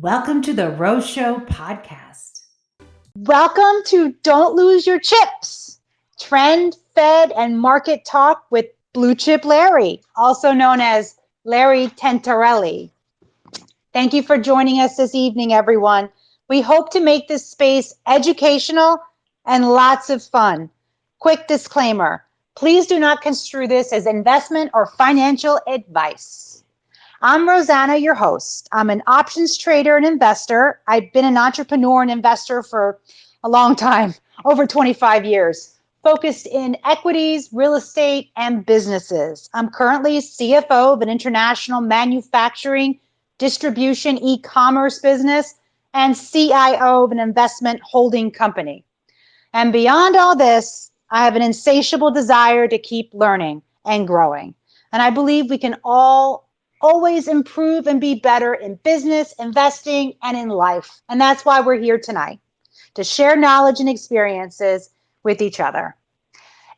Welcome to the Rose Show podcast. Welcome to Don't Lose Your Chips, trend, fed, and market talk with Blue Chip Larry, also known as Larry Tentarelli. Thank you for joining us this evening, everyone. We hope to make this space educational and lots of fun. Quick disclaimer, please do not construe this as investment or financial advice. I'm Rosanna, your host. I'm an options trader and investor. I've been an entrepreneur and investor for a long time, over 25 years, focused in equities, real estate, and businesses. I'm currently CFO of an international manufacturing, distribution, e-commerce business, and CIO of an investment holding company. And beyond all this, I have an insatiable desire to keep learning and growing. And I believe we can all always improve and be better in business, investing, and in life. And that's why we're here tonight, to share knowledge and experiences with each other.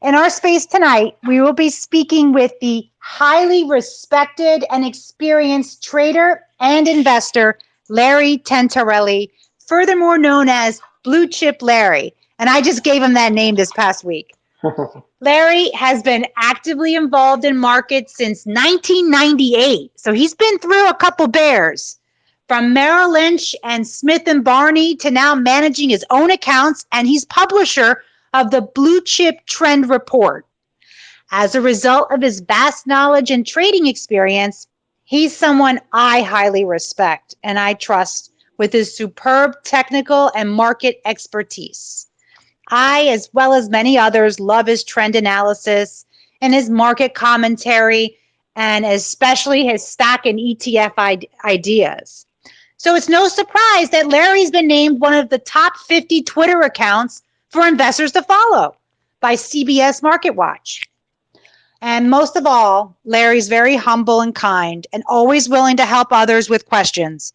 In our space tonight, we will be speaking with the highly respected and experienced trader and investor, Larry Tentarelli, furthermore known as Blue Chip Larry. And I just gave him that name this past week. Larry has been actively involved in markets since 1998. So he's been through a couple bears, from Merrill Lynch and Smith and Barney to now managing his own accounts, and he's publisher of the Blue Chip Trend Report. As a result of his vast knowledge and trading experience, he's someone I highly respect and I trust with his superb technical and market expertise. I, as well as many others, love his trend analysis and his market commentary, and especially his stock and ETF ideas. So it's no surprise that Larry's been named one of the top 50 Twitter accounts for investors to follow by CBS MarketWatch. And most of all, Larry's very humble and kind and always willing to help others with questions.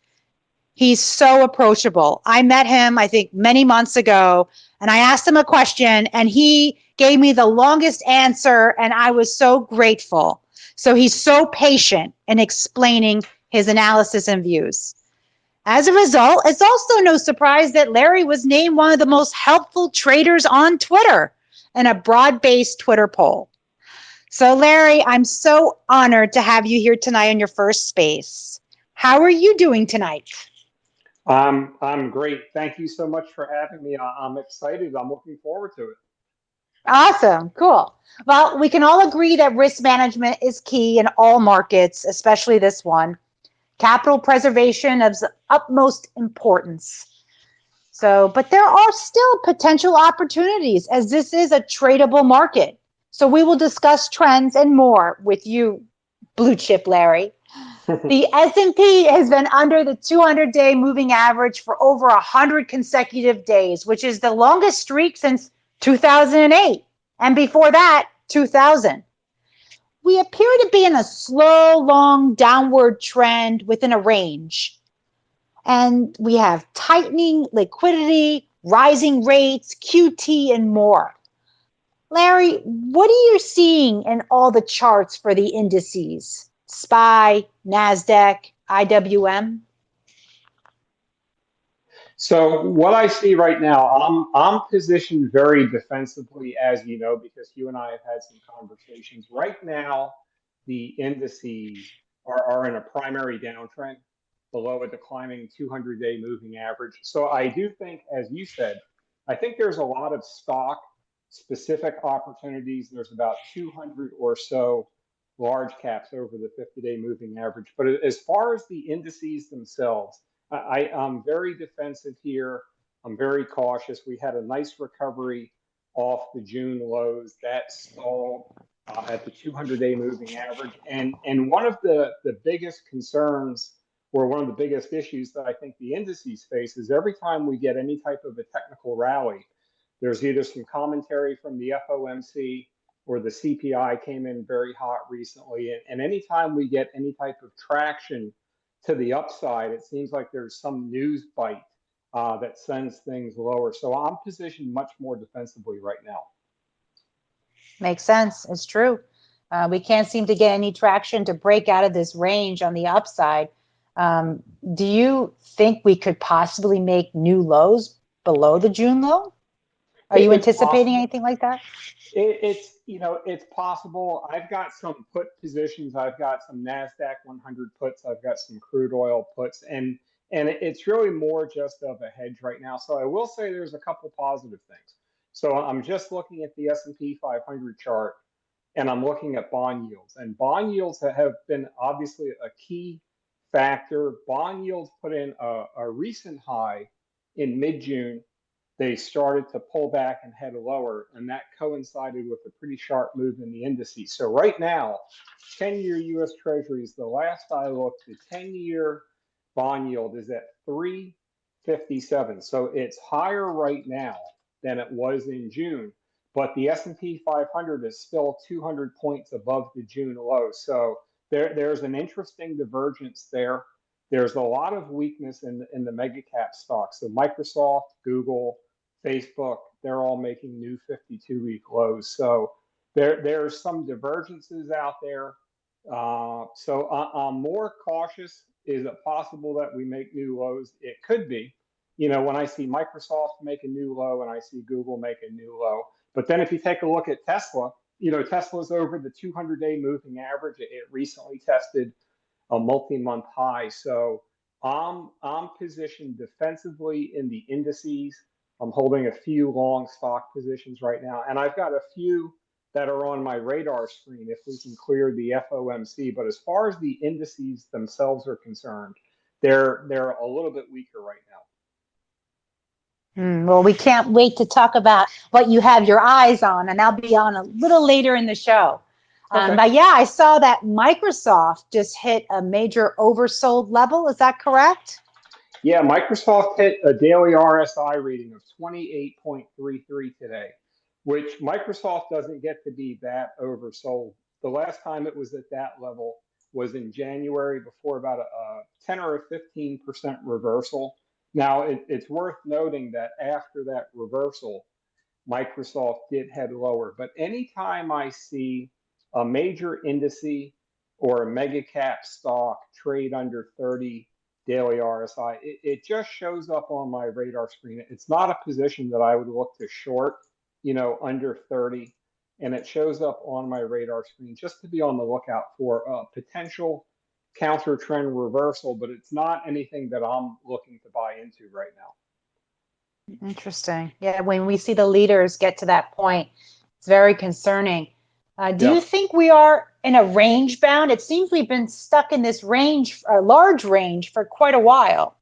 He's so approachable. I met him, I think, many months ago, and I asked him a question, and he gave me the longest answer, and I was so grateful. So he's so patient in explaining his analysis and views. As a result, it's also no surprise that Larry was named one of the most helpful traders on Twitter in a broad-based Twitter poll. So Larry, I'm so honored to have you here tonight in your first space. How are you doing tonight? I'm great. Thank you so much for having me. I'm excited. I'm looking forward to it. Awesome. Cool. Well, we can all agree that risk management is key in all markets, especially this one. Capital preservation is of utmost importance. But there are still potential opportunities as this is a tradable market. So we will discuss trends and more with you, Blue Chip Larry. The S&P has been under the 200-day moving average for over 100 consecutive days, which is the longest streak since 2008. And before that, 2000. We appear to be in a slow, long downward trend within a range. And we have tightening liquidity, rising rates, QT, and more. Larry, what are you seeing in all the charts for the indices? SPY, NASDAQ, IWM? So what I see right now, I'm positioned very defensively, as you know, because you and I have had some conversations. Right now, the indices are in a primary downtrend below a declining 200-day moving average. So I do think, as you said, I think there's a lot of stock specific opportunities. There's about 200 or so large caps over the 50-day moving average. But as far as the indices themselves, I'm very defensive here. I'm very cautious. We had a nice recovery off the June lows that stalled at the 200-day moving average. And one of the biggest concerns, or one of the biggest issues that I think the indices face, is every time we get any type of a technical rally, there's either some commentary from the FOMC or the CPI came in very hot recently. And anytime we get any type of traction to the upside, it seems like there's some news bite that sends things lower. So I'm positioned much more defensively right now. Makes sense. It's true. We can't seem to get any traction to break out of this range on the upside. Do you think we could possibly make new lows below the June low? Are you It's anticipating possible. anything like that? It's possible. I've got some put positions. I've got some Nasdaq 100 puts. I've got some crude oil puts, and it's really more just of a hedge right now. So I will say there's a couple positive things. So I'm just looking at the S&P 500 chart, and I'm looking at bond yields, and bond yields have been obviously a key factor. Bond yields put in a recent high in mid-June. They started to pull back and head lower, and that coincided with a pretty sharp move in the indices. So right now, 10-year U.S. Treasuries, the last I looked, the 10-year bond yield is at 357. So it's higher right now than it was in June, but the S&P 500 is still 200 points above the June low. So there's an interesting divergence there. There's a lot of weakness in the mega cap stocks. So Microsoft, Google, Facebook, they're all making new 52-week lows. So there's some divergences out there. So I'm more cautious. Is it possible that we make new lows? It could be. When I see Microsoft make a new low and I see Google make a new low. But then if you take a look at Tesla, Tesla's over the 200-day moving average. It recently tested a multi-month high. So I'm positioned defensively in the indices. I'm holding a few long stock positions right now, and I've got a few that are on my radar screen if we can clear the FOMC. But as far as the indices themselves are concerned, they're a little bit weaker right now. Well, we can't wait to talk about what you have your eyes on, and I'll be on a little later in the show. Okay. But yeah, I saw that Microsoft just hit a major oversold level. Is that correct? Yeah, Microsoft hit a daily RSI reading of 28.33 today, which Microsoft doesn't get to be that oversold. The last time it was at that level was in January before about a 10 or a 15% reversal. Now, it's worth noting that after that reversal, Microsoft did head lower. But anytime I see a major indice or a mega cap stock trade under 30 daily RSI, it just shows up on my radar screen. It's not a position that I would look to short, under 30. And it shows up on my radar screen just to be on the lookout for a potential counter trend reversal, but it's not anything that I'm looking to buy into right now. Interesting. Yeah, when we see the leaders get to that point, it's very concerning. Do you think we are in a range bound? It seems we've been stuck in this range, a large range, for quite a while.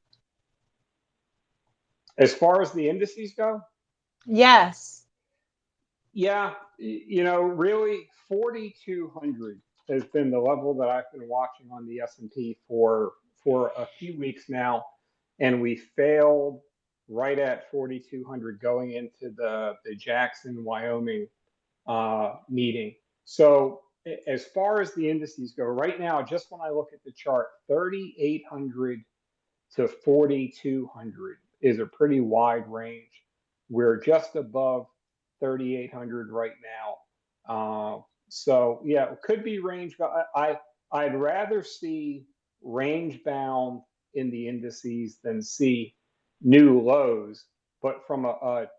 As far as the indices go? Yes. Yeah, really 4,200 has been the level that I've been watching on the S&P for a few weeks now, and we failed right at 4,200 going into the Jackson, Wyoming meeting. So as far as the indices go, right now, just when I look at the chart, 3,800 to 4,200 is a pretty wide range. We're just above 3,800 right now. So yeah, it could be range. I'd rather see range bound in the indices than see new lows. But from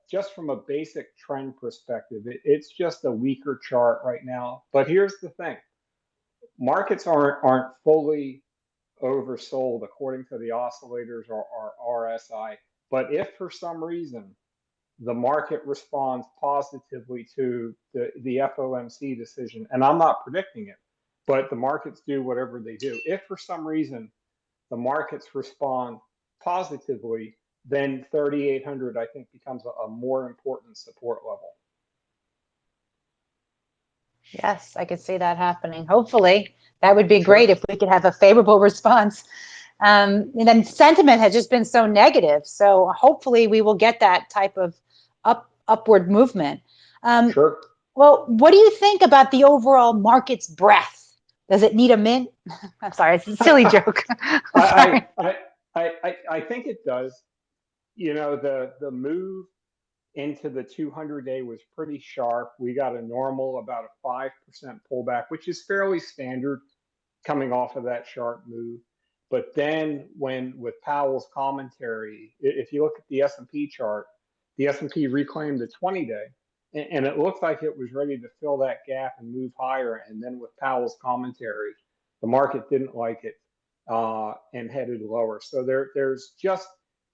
just from a basic trend perspective, it's just a weaker chart right now. But here's the thing: markets aren't fully oversold according to the oscillators or RSI. But if for some reason the market responds positively to the FOMC decision, and I'm not predicting it, but the markets do whatever they do. If for some reason the markets respond positively, then 3,800, I think, becomes a more important support level. Yes, I could see that happening. Hopefully, that would be Sure. great if we could have a favorable response. And then sentiment has just been so negative. So hopefully we will get that type of upward movement. Sure. Well, what do you think about the overall market's breadth? Does it need a mint? I'm sorry, it's a silly joke. I think it does. The move into the 200-day was pretty sharp. We got a normal about a 5% pullback, which is fairly standard coming off of that sharp move. But then with Powell's commentary, if you look at the S&P chart, the S&P reclaimed the 20-day, and it looked like it was ready to fill that gap and move higher. And then with Powell's commentary, the market didn't like it and headed lower. So there's just,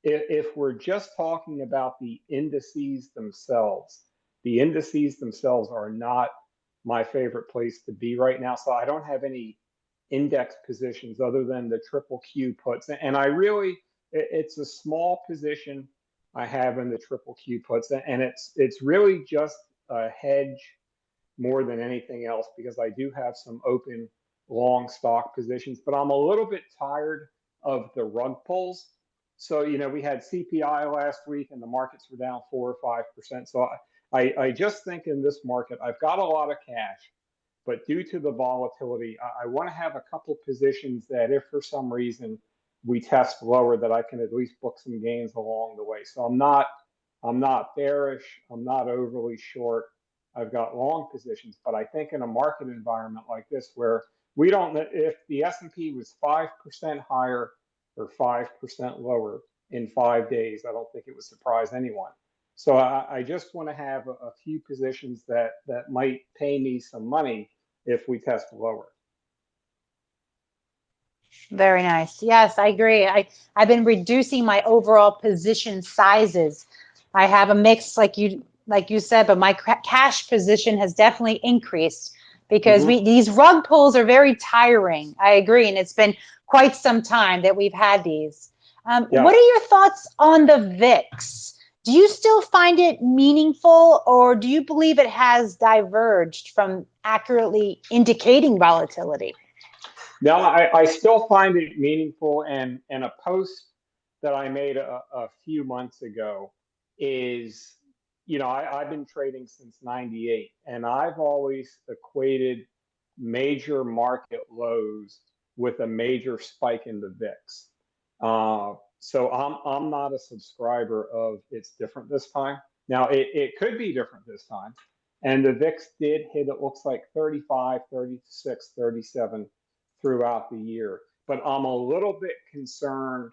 if we're just talking about the indices themselves are not my favorite place to be right now. So I don't have any index positions other than the triple Q puts. And I really, it's a small position I have in the triple Q puts. And it's really just a hedge more than anything else, because I do have some open long stock positions, but I'm a little bit tired of the rug pulls. So, we had CPI last week and the markets were down 4 or 5%. So I just think in this market, I've got a lot of cash, but due to the volatility, I want to have a couple positions that if for some reason we test lower, that I can at least book some gains along the way. So I'm not bearish. I'm not overly short. I've got long positions, but I think in a market environment like this, where we don't know if the S&P was 5% higher or 5% lower in 5 days, I don't think it would surprise anyone. So I just want to have a few positions that might pay me some money if we test lower. Very nice. Yes, I agree. I've been reducing my overall position sizes. I have a mix, like you said, but my cash position has definitely increased because these rug pulls are very tiring. I agree, and it's been quite some time that we've had these. Yeah. What are your thoughts on the VIX? Do you still find it meaningful, or do you believe it has diverged from accurately indicating volatility? No, I still find it meaningful, and a post that I made a few months ago is, I've been trading since '98, and I've always equated major market lows with a major spike in the VIX. So I'm not a subscriber of it's different this time. Now it could be different this time, and the VIX did hit, it looks like 35, 36, 37 throughout the year. But I'm a little bit concerned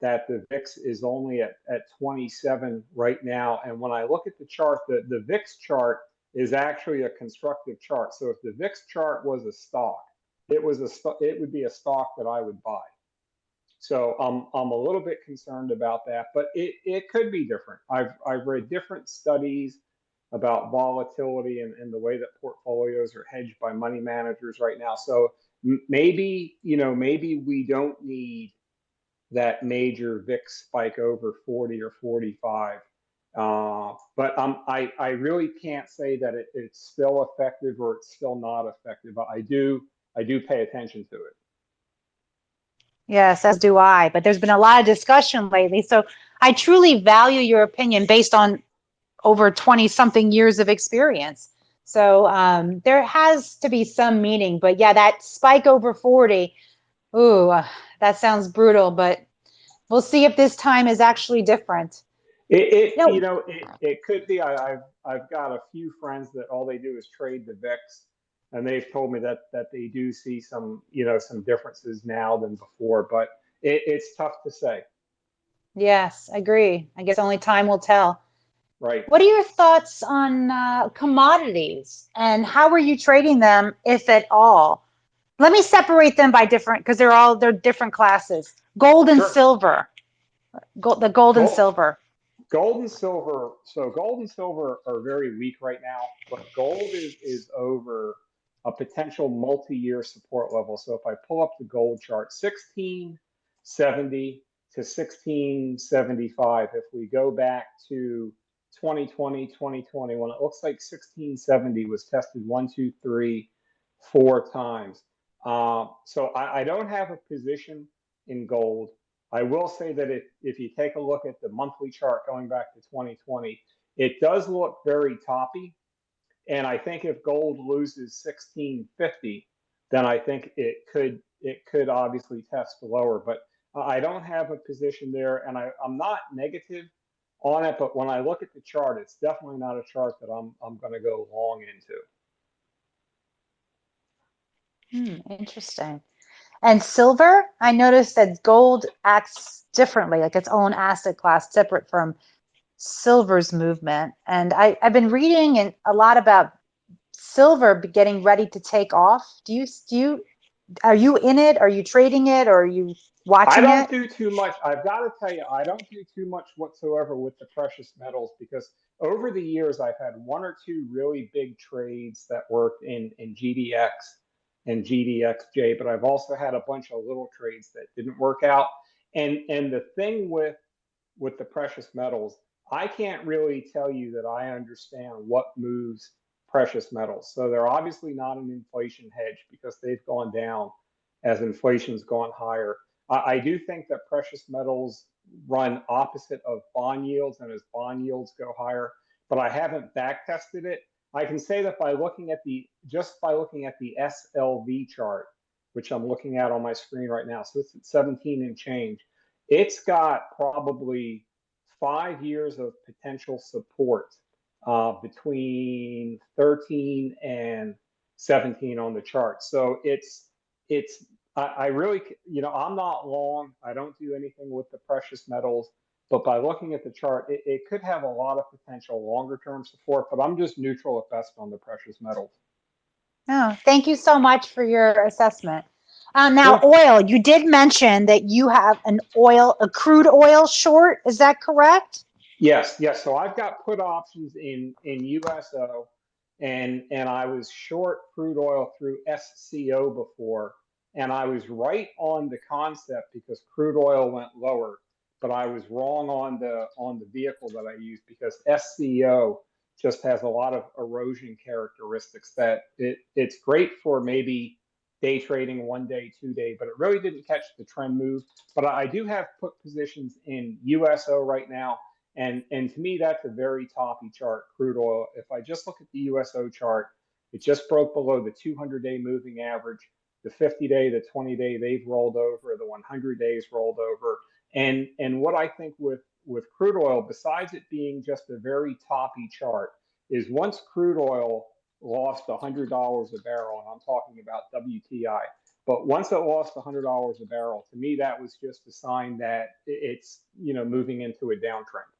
that the VIX is only at 27 right now. And when I look at the chart, the VIX chart is actually a constructive chart. So if the VIX chart was a stock, it would be a stock that I would buy. So I'm a little bit concerned about that, but it could be different. I've read different studies about volatility and the way that portfolios are hedged by money managers right now. So maybe we don't need that major VIX spike over 40 or 45. But I really can't say that it's still effective or it's still not effective. But I do pay attention to it. Yes, as do I. But there's been a lot of discussion lately. So I truly value your opinion based on over 20 something years of experience. So there has to be some meaning. But yeah, that spike over 40, ooh, that sounds brutal. But we'll see if this time is actually different. It could be. I've got a few friends that all they do is trade the VIX, and they've told me that they do see some differences now than before, but it's tough to say. Yes, I agree. I guess only time will tell. Right. What are your thoughts on commodities, and how are you trading them, if at all? Let me separate them by different, because they're different classes. Gold and silver. The gold and silver. Gold and silver. So gold and silver are very weak right now, but gold is over a potential multi-year support level. So if I pull up the gold chart, 1670 to 1675, if we go back to 2020, 2021, it looks like 1670 was tested 1, 2, 3, 4 times. So I don't have a position in gold. I will say that if you take a look at the monthly chart going back to 2020, it does look very toppy. And I think if gold loses 1650, then I think it could obviously test lower. But I don't have a position there, and I'm not negative on it. But when I look at the chart, it's definitely not a chart that I'm going to go long into. Interesting. And silver, I noticed that gold acts differently, like its own asset class, separate from silver's movement. And I've been reading a lot about silver getting ready to take off. Are you in it? Are you trading it? Or are you I watching don't it? do too much. I've got to tell you, I don't do too much whatsoever with the precious metals because over the years I've had one or two really big trades that worked in GDX and GDXJ, but I've also had a bunch of little trades that didn't work out. And the thing with the precious metals, I can't really tell you that I understand what moves precious metals. So they're obviously not an inflation hedge because they've gone down as inflation's gone higher. I do think that precious metals run opposite of bond yields, and as bond yields go higher, but I haven't back tested it. I can say that by looking at the SLV chart, which I'm looking at on my screen right now, so it's at 17 and change. It's got probably 5 years of potential support between 13 and 17 on the chart. So it's I really, I'm not long. I don't do anything with the precious metals, but by looking at the chart, it could have a lot of potential longer term support, but I'm just neutral at best on the precious metals. Oh, thank you so much for your assessment. Now, Sure. oil, you did mention that you have a crude oil short. Is that correct? Yes, yes. So I've got put options in USO, and I was short crude oil through SCO before, and I was right on the concept because crude oil went lower, but I was wrong on the vehicle that I used because SCO just has a lot of erosion characteristics that it's great for maybe day trading 1 day, 2 day, but it really didn't catch the trend move. But I do have put positions in USO right now and to me, that's a very toppy chart, crude oil. If I just look at the USO chart, it just broke below the 200-day moving average, the 50-day, the 20-day, they've rolled over, the 100 days rolled over. And what I think with crude oil, besides it being just a very toppy chart, is once crude oil lost $100 a barrel, and I'm talking about WTI, but once it lost $100 a barrel, to me that was just a sign that it's moving into a downtrend.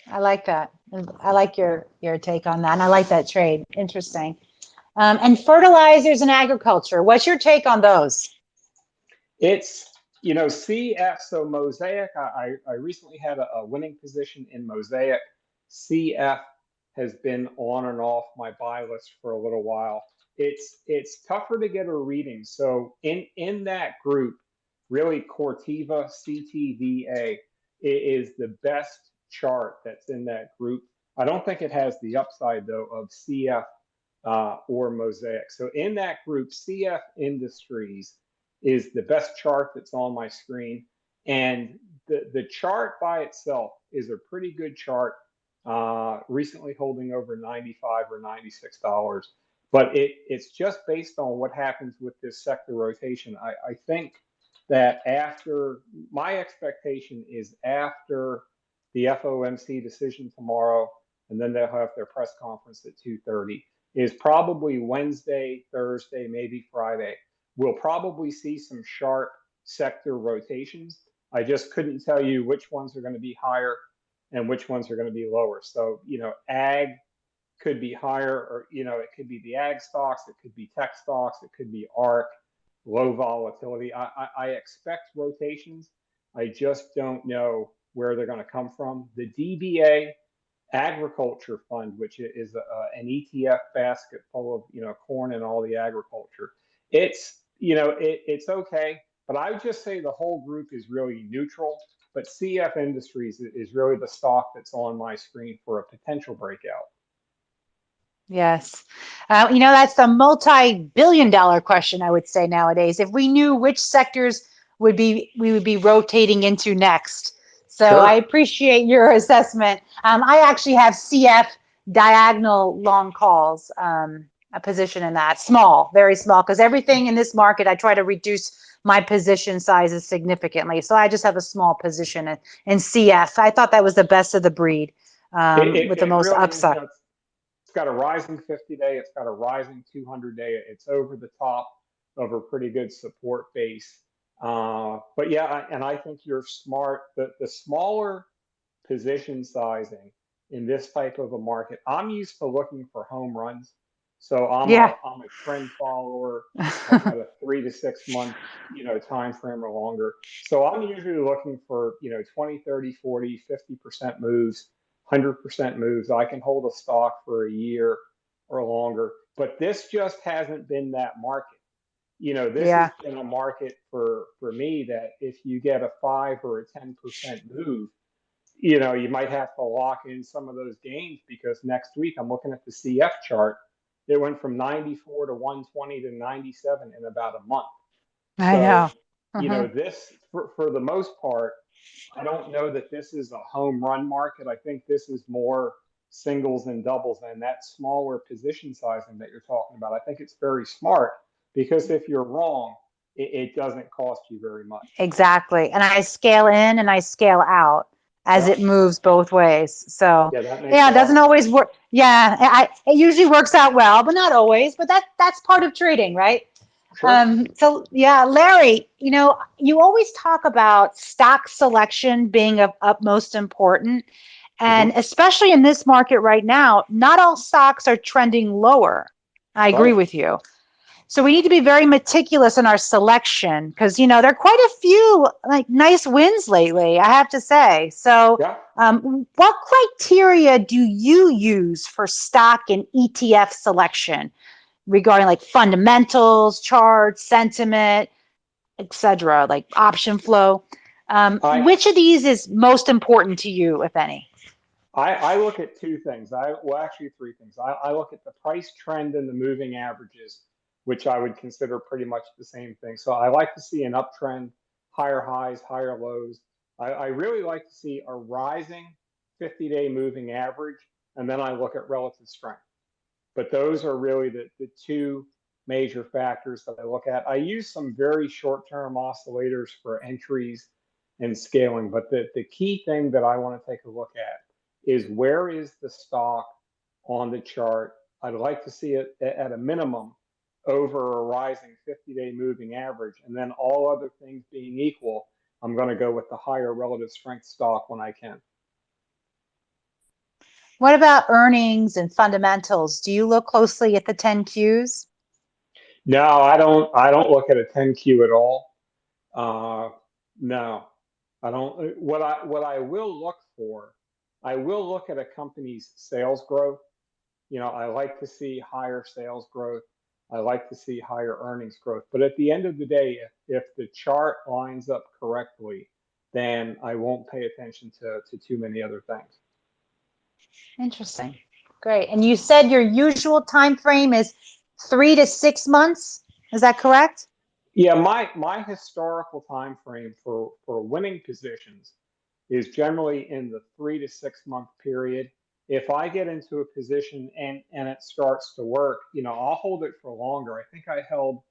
I like that. I like your take on that. And I like that trade. Interesting. And fertilizers and agriculture. What's your take on those? It's, CF, so Mosaic, I recently had a winning position in Mosaic. CF has been on and off my buy list for a little while. It's tougher to get a reading. So in that group, really Corteva CTVA is the best chart that's in that group. I don't think it has the upside though of CF or Mosaic. So in that group, CF Industries is the best chart that's on my screen. And the chart by itself is a pretty good chart, recently holding over 95 or $96. But it's just based on what happens with this sector rotation. I think that after my expectation is after the FOMC decision tomorrow, and then they'll have their press conference at 2:30 is probably Wednesday, Thursday, maybe Friday. We'll probably see some sharp sector rotations. I just couldn't tell you which ones are going to be higher and which ones are going to be lower. So, ag could be higher, or, it could be the ag stocks, it could be tech stocks, it could be ARC, low volatility. I expect rotations. I just don't know where they're going to come from. The DBA agriculture fund, which is an ETF basket full of corn and all the agriculture. It's okay, but I would just say the whole group is really neutral. But CF Industries is really the stock that's on my screen for a potential breakout. Yes. That's the multi-billion-dollar question, I would say nowadays. If we knew which sectors we would be rotating into next. So I Sure. appreciate your assessment. I actually have CF diagonal long calls, a position in that, small, very small, because everything in this market, I try to reduce my position sizes significantly. So I just have a small position in CF. I thought that was the best of the breed, with the It most really is. upside. It's got a rising 50-day. It's got a rising 200-day. It's over the top. of a pretty good support base. But yeah, and I think you're smart. The smaller position sizing in this type of a market, I'm used to looking for home runs. So Yeah. I'm a trend follower. I've got a 3 to 6 month, time frame or longer. So I'm usually looking for, 20, 30, 40, 50% moves, 100% moves. I can hold a stock for a year or longer, but this just hasn't been that market. This has Yeah. been a market for me that if you get a 5 or a 10% move, you might have to lock in some of those gains because next week I'm looking at the CF chart. It went from 94 to 120 to 97 in about a month. I So, know. Hmm. this for the most part, I don't know that this is a home run market. I think this is more singles and doubles, and that smaller position sizing that you're talking about. I think it's very smart because if you're wrong, it doesn't cost you very much. Exactly. And I scale in and I scale out as Yeah, it moves both ways. So yeah, that makes yeah, a it lot doesn't of sense. always work. Yeah, it usually works out well, but not always. But that's part of trading, right? Sure. So yeah, Larry, you always talk about stock selection being of utmost important. And Hmm. especially in this market right now, not all stocks are trending lower. I agree Right. with you. So we need to be very meticulous in our selection because there are quite a few like nice wins lately, I have to say. So, Yeah. what criteria do you use for stock and ETF selection regarding like fundamentals, charts, sentiment, etc., like option flow? I Which of these is most important to you, if any? I look at two things. Actually three things. I look at the price trend and the moving averages, which I would consider pretty much the same thing. So I like to see an uptrend, higher highs, higher lows. I really like to see a rising 50-day moving average, and then I look at relative strength. But those are really the two major factors that I look at. I use some very short-term oscillators for entries and scaling, but the key thing that I want to take a look at is where is the stock on the chart. I'd like to see it at a minimum over a rising 50-day moving average. And then all other things being equal, I'm going to go with the higher relative strength stock when I can. What about earnings and fundamentals? Do you look closely at the 10 Qs? No, I don't look at a 10Q at all. No, I don't. What I will look for, I will look at a company's sales growth. I like to see higher sales growth. I like to see higher earnings growth. But at the end of the day, if the chart lines up correctly, then I won't pay attention to too many other things. Interesting. Great. And you said your usual time frame is 3 to 6 months. Is that correct? Yeah, my historical time frame for winning positions is generally in the 3 to 6 month period. If I get into a position and it starts to work, I'll hold it for longer. I think I held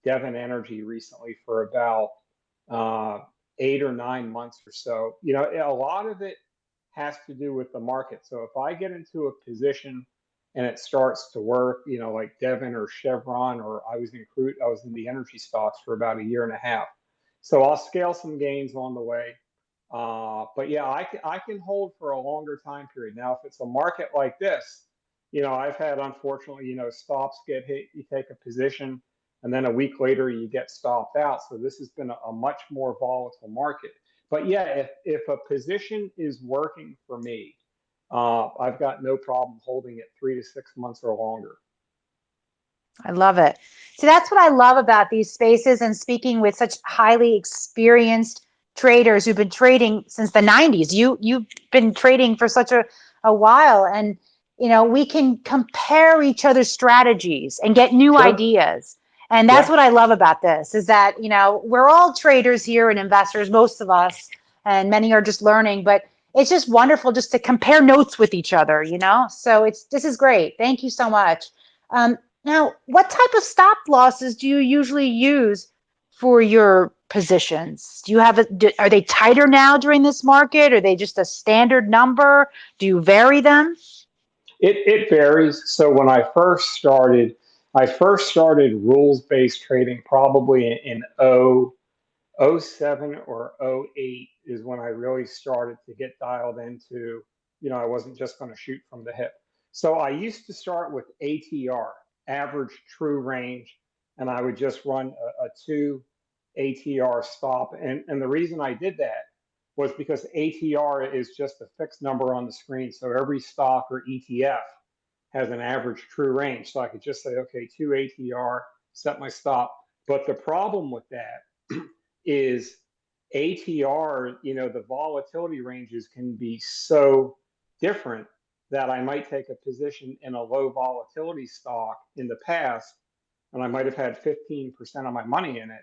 Devon Energy recently for about uh, 8 or 9 months or so. A lot of it has to do with the market. So if I get into a position and it starts to work, like Devon or Chevron, or I was in the energy stocks for about a year and a half. So I'll scale some gains on the way. But yeah, I can hold for a longer time period. Now, if it's a market like this, I've had, unfortunately, stops get hit. You take a position, and then a week later you get stopped out. So this has been a much more volatile market. But yeah, if a position is working for me, I've got no problem holding it 3 to 6 months or longer. I love it. See, that's what I love about these spaces and speaking with such highly experienced traders who've been trading since the 90s. You've been trading for such a while, and we can compare each other's strategies and get new Sure. ideas. And that's Yeah. what I love about this is that, we're all traders here and investors, most of us, and many are just learning, but it's just wonderful just to compare notes with each other. So this is great. Thank you so much. Um, Now, what type of stop losses do you usually use for your positions? Are they tighter now during this market? Are they just a standard number? Do you vary them? It varies. So when I first started, I first started rules-based trading probably in '07 or '08 is when I really started to get dialed into, I wasn't just going to shoot from the hip. So I used to start with ATR, average true range, and I would just run a two ATR stop. And the reason I did that was because ATR is just a fixed number on the screen. So every stock or ETF has an average true range. So I could just say, okay, two ATR, set my stop. But the problem with that is ATR, the volatility ranges can be so different that I might take a position in a low volatility stock in the past, and I might have had 15% of my money in it.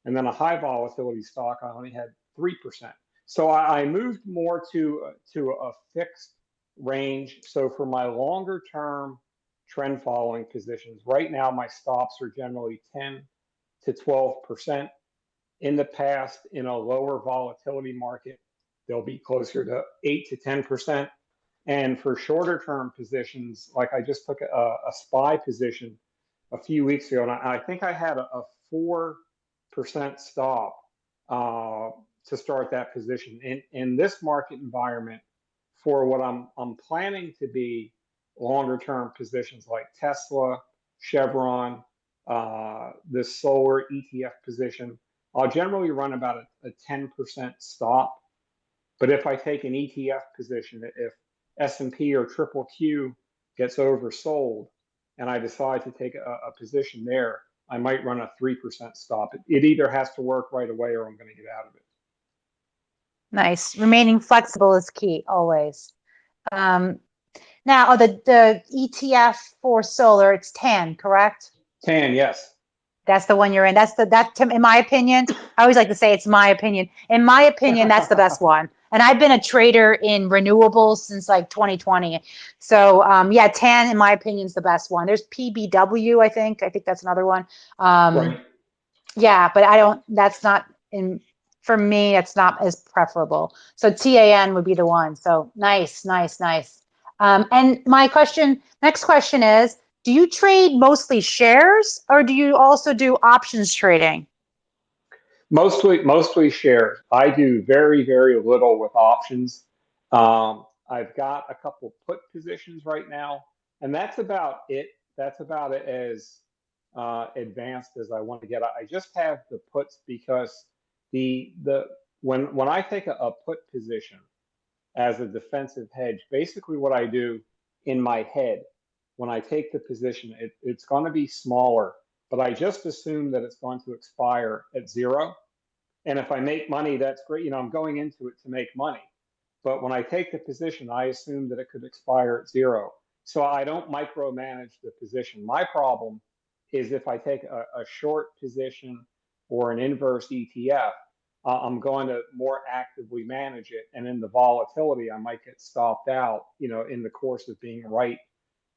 And then a high volatility stock, I only had 3%. So I moved more to a fixed range. So for my longer term trend following positions, right now my stops are generally 10 to 12%. In the past, in a lower volatility market, they'll be closer to 8 to 10%. And for shorter term positions, like I just took a SPY position a few weeks ago, and I think I had a 4% stop to start that position. In this market environment, for what I'm planning to be longer term positions like Tesla, Chevron, this solar ETF position, I'll generally run about a 10% stop. But if I take an ETF position, if S&P or Triple Q gets oversold and I decide to take a position there, I might run a 3% stop. It either has to work right away or I'm going to get out of it. Nice. Remaining flexible is key always. Now, the ETF for solar, it's TAN, correct? TAN, yes. That's the one you're in. In my opinion, I always like to say it's my opinion. In my opinion, that's the best one. And I've been a trader in renewables since like 2020. So yeah, TAN, in my opinion, is the best one. There's PBW, I think. I think that's another one. Right. Yeah, but for me, it's not as preferable. So TAN would be the one. So nice. And my next question is, do you trade mostly shares or do you also do options trading? Mostly shares. I do very, very little with options. I've got a couple put positions right now, and that's about it. That's about it as advanced as I want to get. I just have the puts because when I take a put position as a defensive hedge, basically what I do in my head when I take the position, it's going to be smaller, but I just assume that it's going to expire at zero. And if I make money, that's great. I'm going into it to make money. But when I take the position, I assume that it could expire at zero. So I don't micromanage the position. My problem is if I take a short position or an inverse ETF, I'm going to more actively manage it. And in the volatility, I might get stopped out, in the course of being right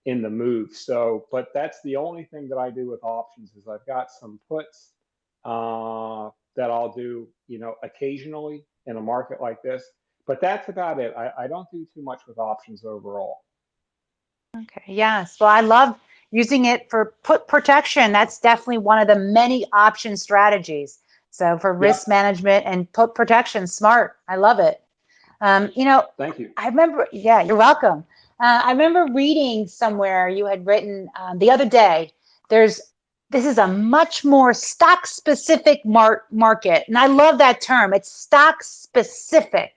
in the move. So, but that's the only thing that I do with options is I've got some puts that I'll do, occasionally in a market like this. But that's about it. I don't do too much with options overall. Okay, yes. Well, I love using it for put protection. That's definitely one of the many option strategies. So for risk management and put protection, smart. I love it. Thank you. I remember, yeah, you're welcome. I remember reading somewhere you had written the other day, this is a much more stock specific market. And I love that term. It's stock specific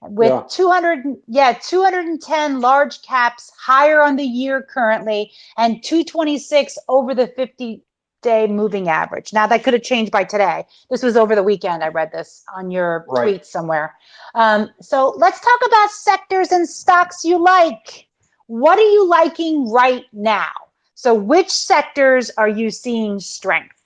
with 210 large caps higher on the year currently and 226 over the 50-day moving average. Now that could have changed by today. This was over the weekend. I read this on your tweet somewhere. So let's talk about sectors and stocks you like. What are you liking right now? So which sectors are you seeing strength?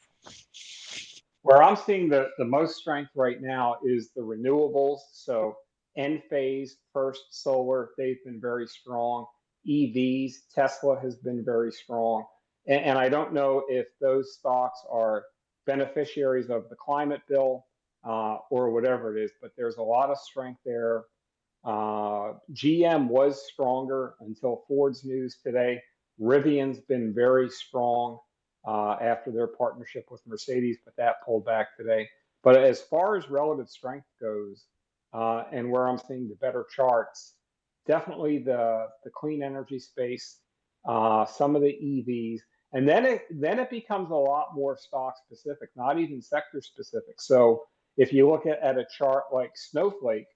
Where I'm seeing the most strength right now is the renewables. So Enphase, First Solar, they've been very strong. EVs, Tesla has been very strong. And I don't know if those stocks are beneficiaries of the climate bill or whatever it is, but there's a lot of strength there. GM was stronger until Ford's news today. Rivian's been very strong. after their partnership with Mercedes, but that pulled back today. But as far as relative strength goes, and where I'm seeing the better charts, definitely the clean energy space, some of the EVs, and then it becomes a lot more stock specific, not even sector specific. So if you look at a chart like Snowflake,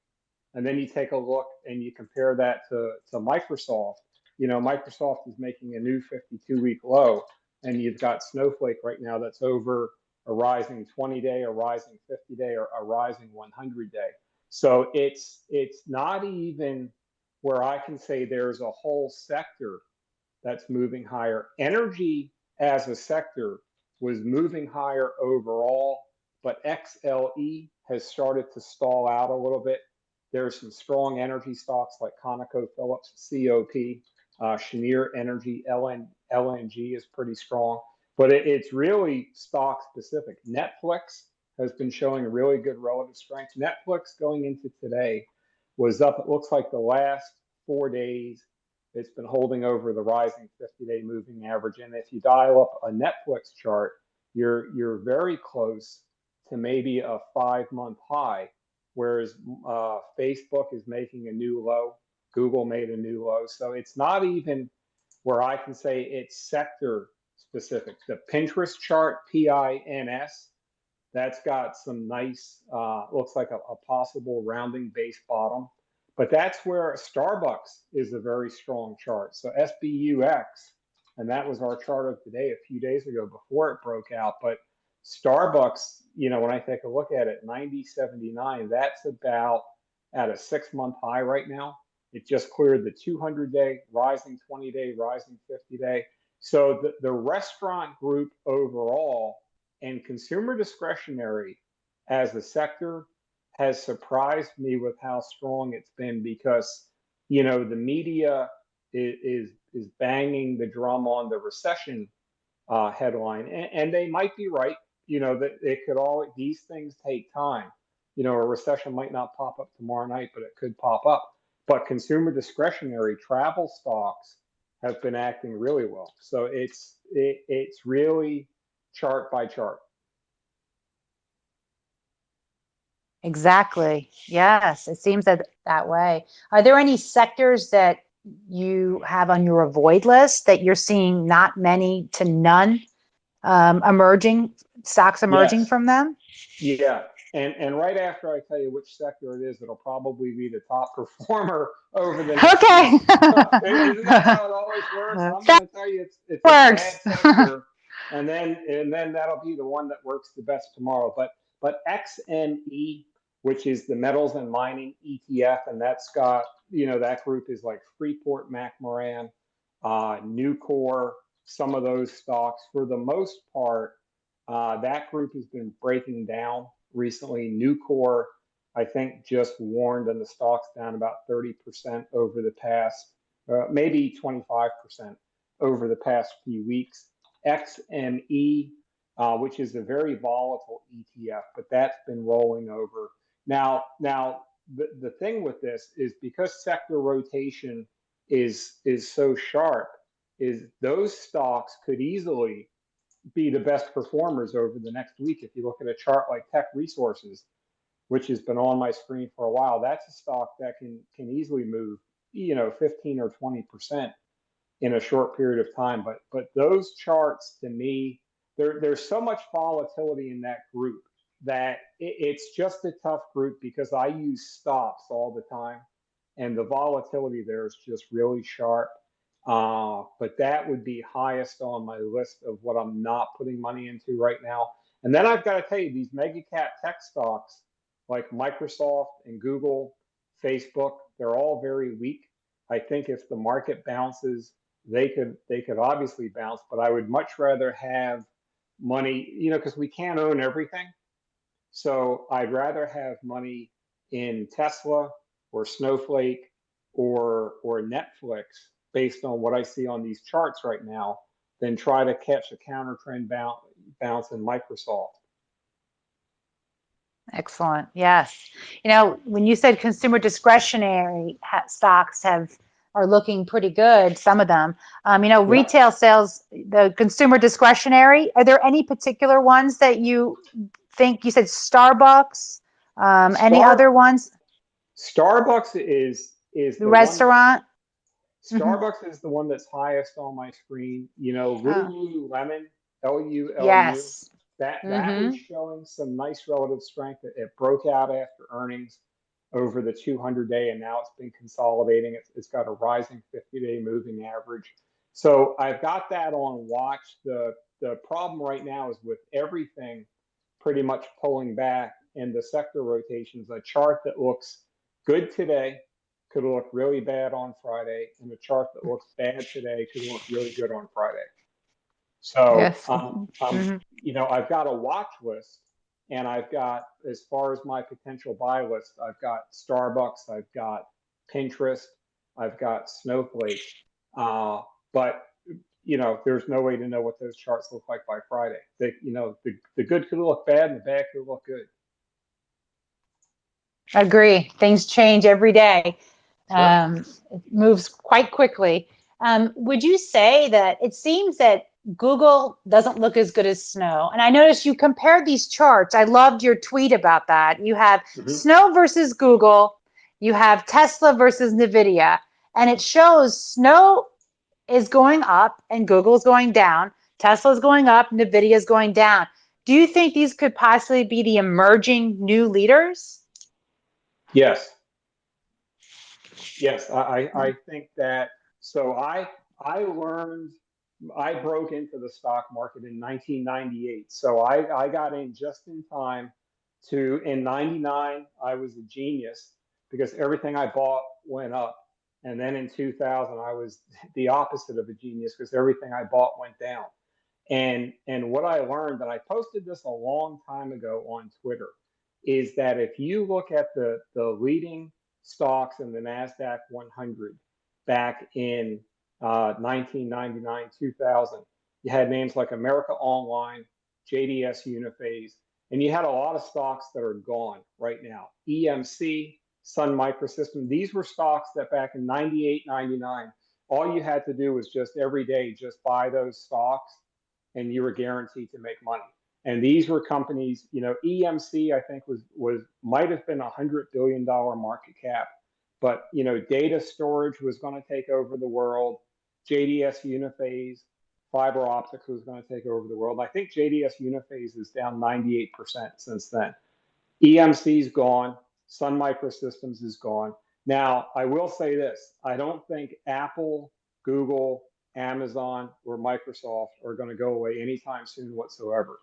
and then you take a look and you compare that to Microsoft, Microsoft is making a new 52-week low, and you've got Snowflake right now that's over a rising 20-day, a rising 50-day, or a rising 100-day. So it's not even where I can say there's a whole sector that's moving higher. Energy as a sector was moving higher overall, but XLE has started to stall out a little bit. There's some strong energy stocks like ConocoPhillips, COP, Cheniere Energy, LNG is pretty strong, but it's really stock specific. Netflix has been showing really good relative strength. Netflix going into today was up, it looks like the last 4 days, it's been holding over the rising 50-day moving average. And if you dial up a Netflix chart, you're very close to maybe a 5-month high, whereas Facebook is making a new low. Google made a new low. So it's not even where I can say it's sector specific. The Pinterest chart, PINS, that's got some nice, looks like a possible rounding base bottom. But that's where Starbucks is a very strong chart. So SBUX, and that was our chart of today a few days ago before it broke out. But Starbucks, when I take a look at it, 90.79, that's about at a 6-month high right now. It just cleared the 200-day, rising 20-day, rising 50-day. So the restaurant group overall and consumer discretionary as a sector has surprised me with how strong it's been, because the media is banging the drum on the recession headline, and they might be right. That it could these things take time. A recession might not pop up tomorrow night, but it could pop up. But consumer discretionary travel stocks have been acting really well. So it's really chart by chart. Exactly. Yes, it seems that way. Are there any sectors that you have on your avoid list that you're seeing not many to none stocks emerging Yes. from them? Yeah. And right after I tell you which sector it is, it'll probably be the top performer over the next Okay. week. Isn't that how it always works? I'm That going to tell you it's a works. bad sector, and then that'll be the one that works the best tomorrow. But XME, which is the metals and mining ETF, and that's got that group is like Freeport McMoran, Nucor, some of those stocks. For the most part, that group has been breaking down recently. Nucor, I think, just warned, and the stock's down about 30% over the past, maybe 25% over the past few weeks. XME, which is a very volatile ETF, but that's been rolling over. Now, the thing with this is, because sector rotation is so sharp, is those stocks could easily be the best performers over the next week. If you look at a chart like Tech Resources, which has been on my screen for a while, that's a stock that can easily move 15 or 20% in a short period of time. But those charts, to me, there's so much volatility in that group that it's just a tough group, because I use stops all the time, and the volatility there is just really sharp. But that would be highest on my list of what I'm not putting money into right now. And then I've got to tell you, these mega cap tech stocks like Microsoft and Google, Facebook, they're all very weak. I think if the market bounces, they could obviously bounce, but I would much rather have money, because we can't own everything. So I'd rather have money in Tesla or Snowflake or Netflix, based on what I see on these charts right now, than try to catch a counter trend bounce in Microsoft. Excellent. Yes. When you said consumer discretionary stocks have are looking pretty good. Some of them, Yeah. retail sales, the consumer discretionary. Are there any particular ones that you think? You said Starbucks. Any Star other ones? Starbucks is The the one that restaurant. Hmm. Starbucks is the one that's highest on my screen. Oh, Lululemon, LULU, yes. that Hmm. was showing some nice relative strength. It broke out after earnings over the 200-day, and now it's been consolidating. It's got a rising 50-day moving average. So I've got that on watch. The problem right now is with everything pretty much pulling back in the sector rotations, a chart that looks good today could look really bad on Friday, and a chart that looks bad today could look really good on Friday. So, Yes. Hmm. I've got a watch list, and I've got, as far as my potential buy list, I've got Starbucks, I've got Pinterest, I've got Snowflake, but there's no way to know what those charts look like by Friday. The good could look bad, and the bad could look good. Agree. Things change every day. Sure. It moves quite quickly. Would you say that it seems that Google doesn't look as good as Snow? And I noticed you compared these charts. I loved your tweet about that. You have Hmm. Snow versus Google, you have Tesla versus NVIDIA, and it shows Snow is going up and Google is going down. Tesla is going up, NVIDIA is going down. Do you think these could possibly be the emerging new leaders? Yes. Yes, I think that. So I learned I broke into the stock market in 1998. So I got in just in time to in 99 I was a genius because everything I bought went up. And then in 2000 I was the opposite of a genius because everything I bought went down. And what I learned, and I posted this a long time ago on Twitter, is that if you look at the leading stocks in the Nasdaq 100 back in 1999, 2000, you had names like America Online, JDS Uniphase, and you had a lot of stocks that are gone right now. EMC, Sun Microsystem, these were stocks that back in 98, 99, all you had to do was just every day just buy those stocks and you were guaranteed to make money. And these were companies, EMC, I think was might have been $100 billion market cap, but data storage was going to take over the world. JDS Uniphase, fiber optics was going to take over the world. I think JDS Uniphase is down 98% since then. EMC's gone. Sun Microsystems is gone. Now, I will say this. I don't think Apple, Google, Amazon, or Microsoft are going to go away anytime soon whatsoever.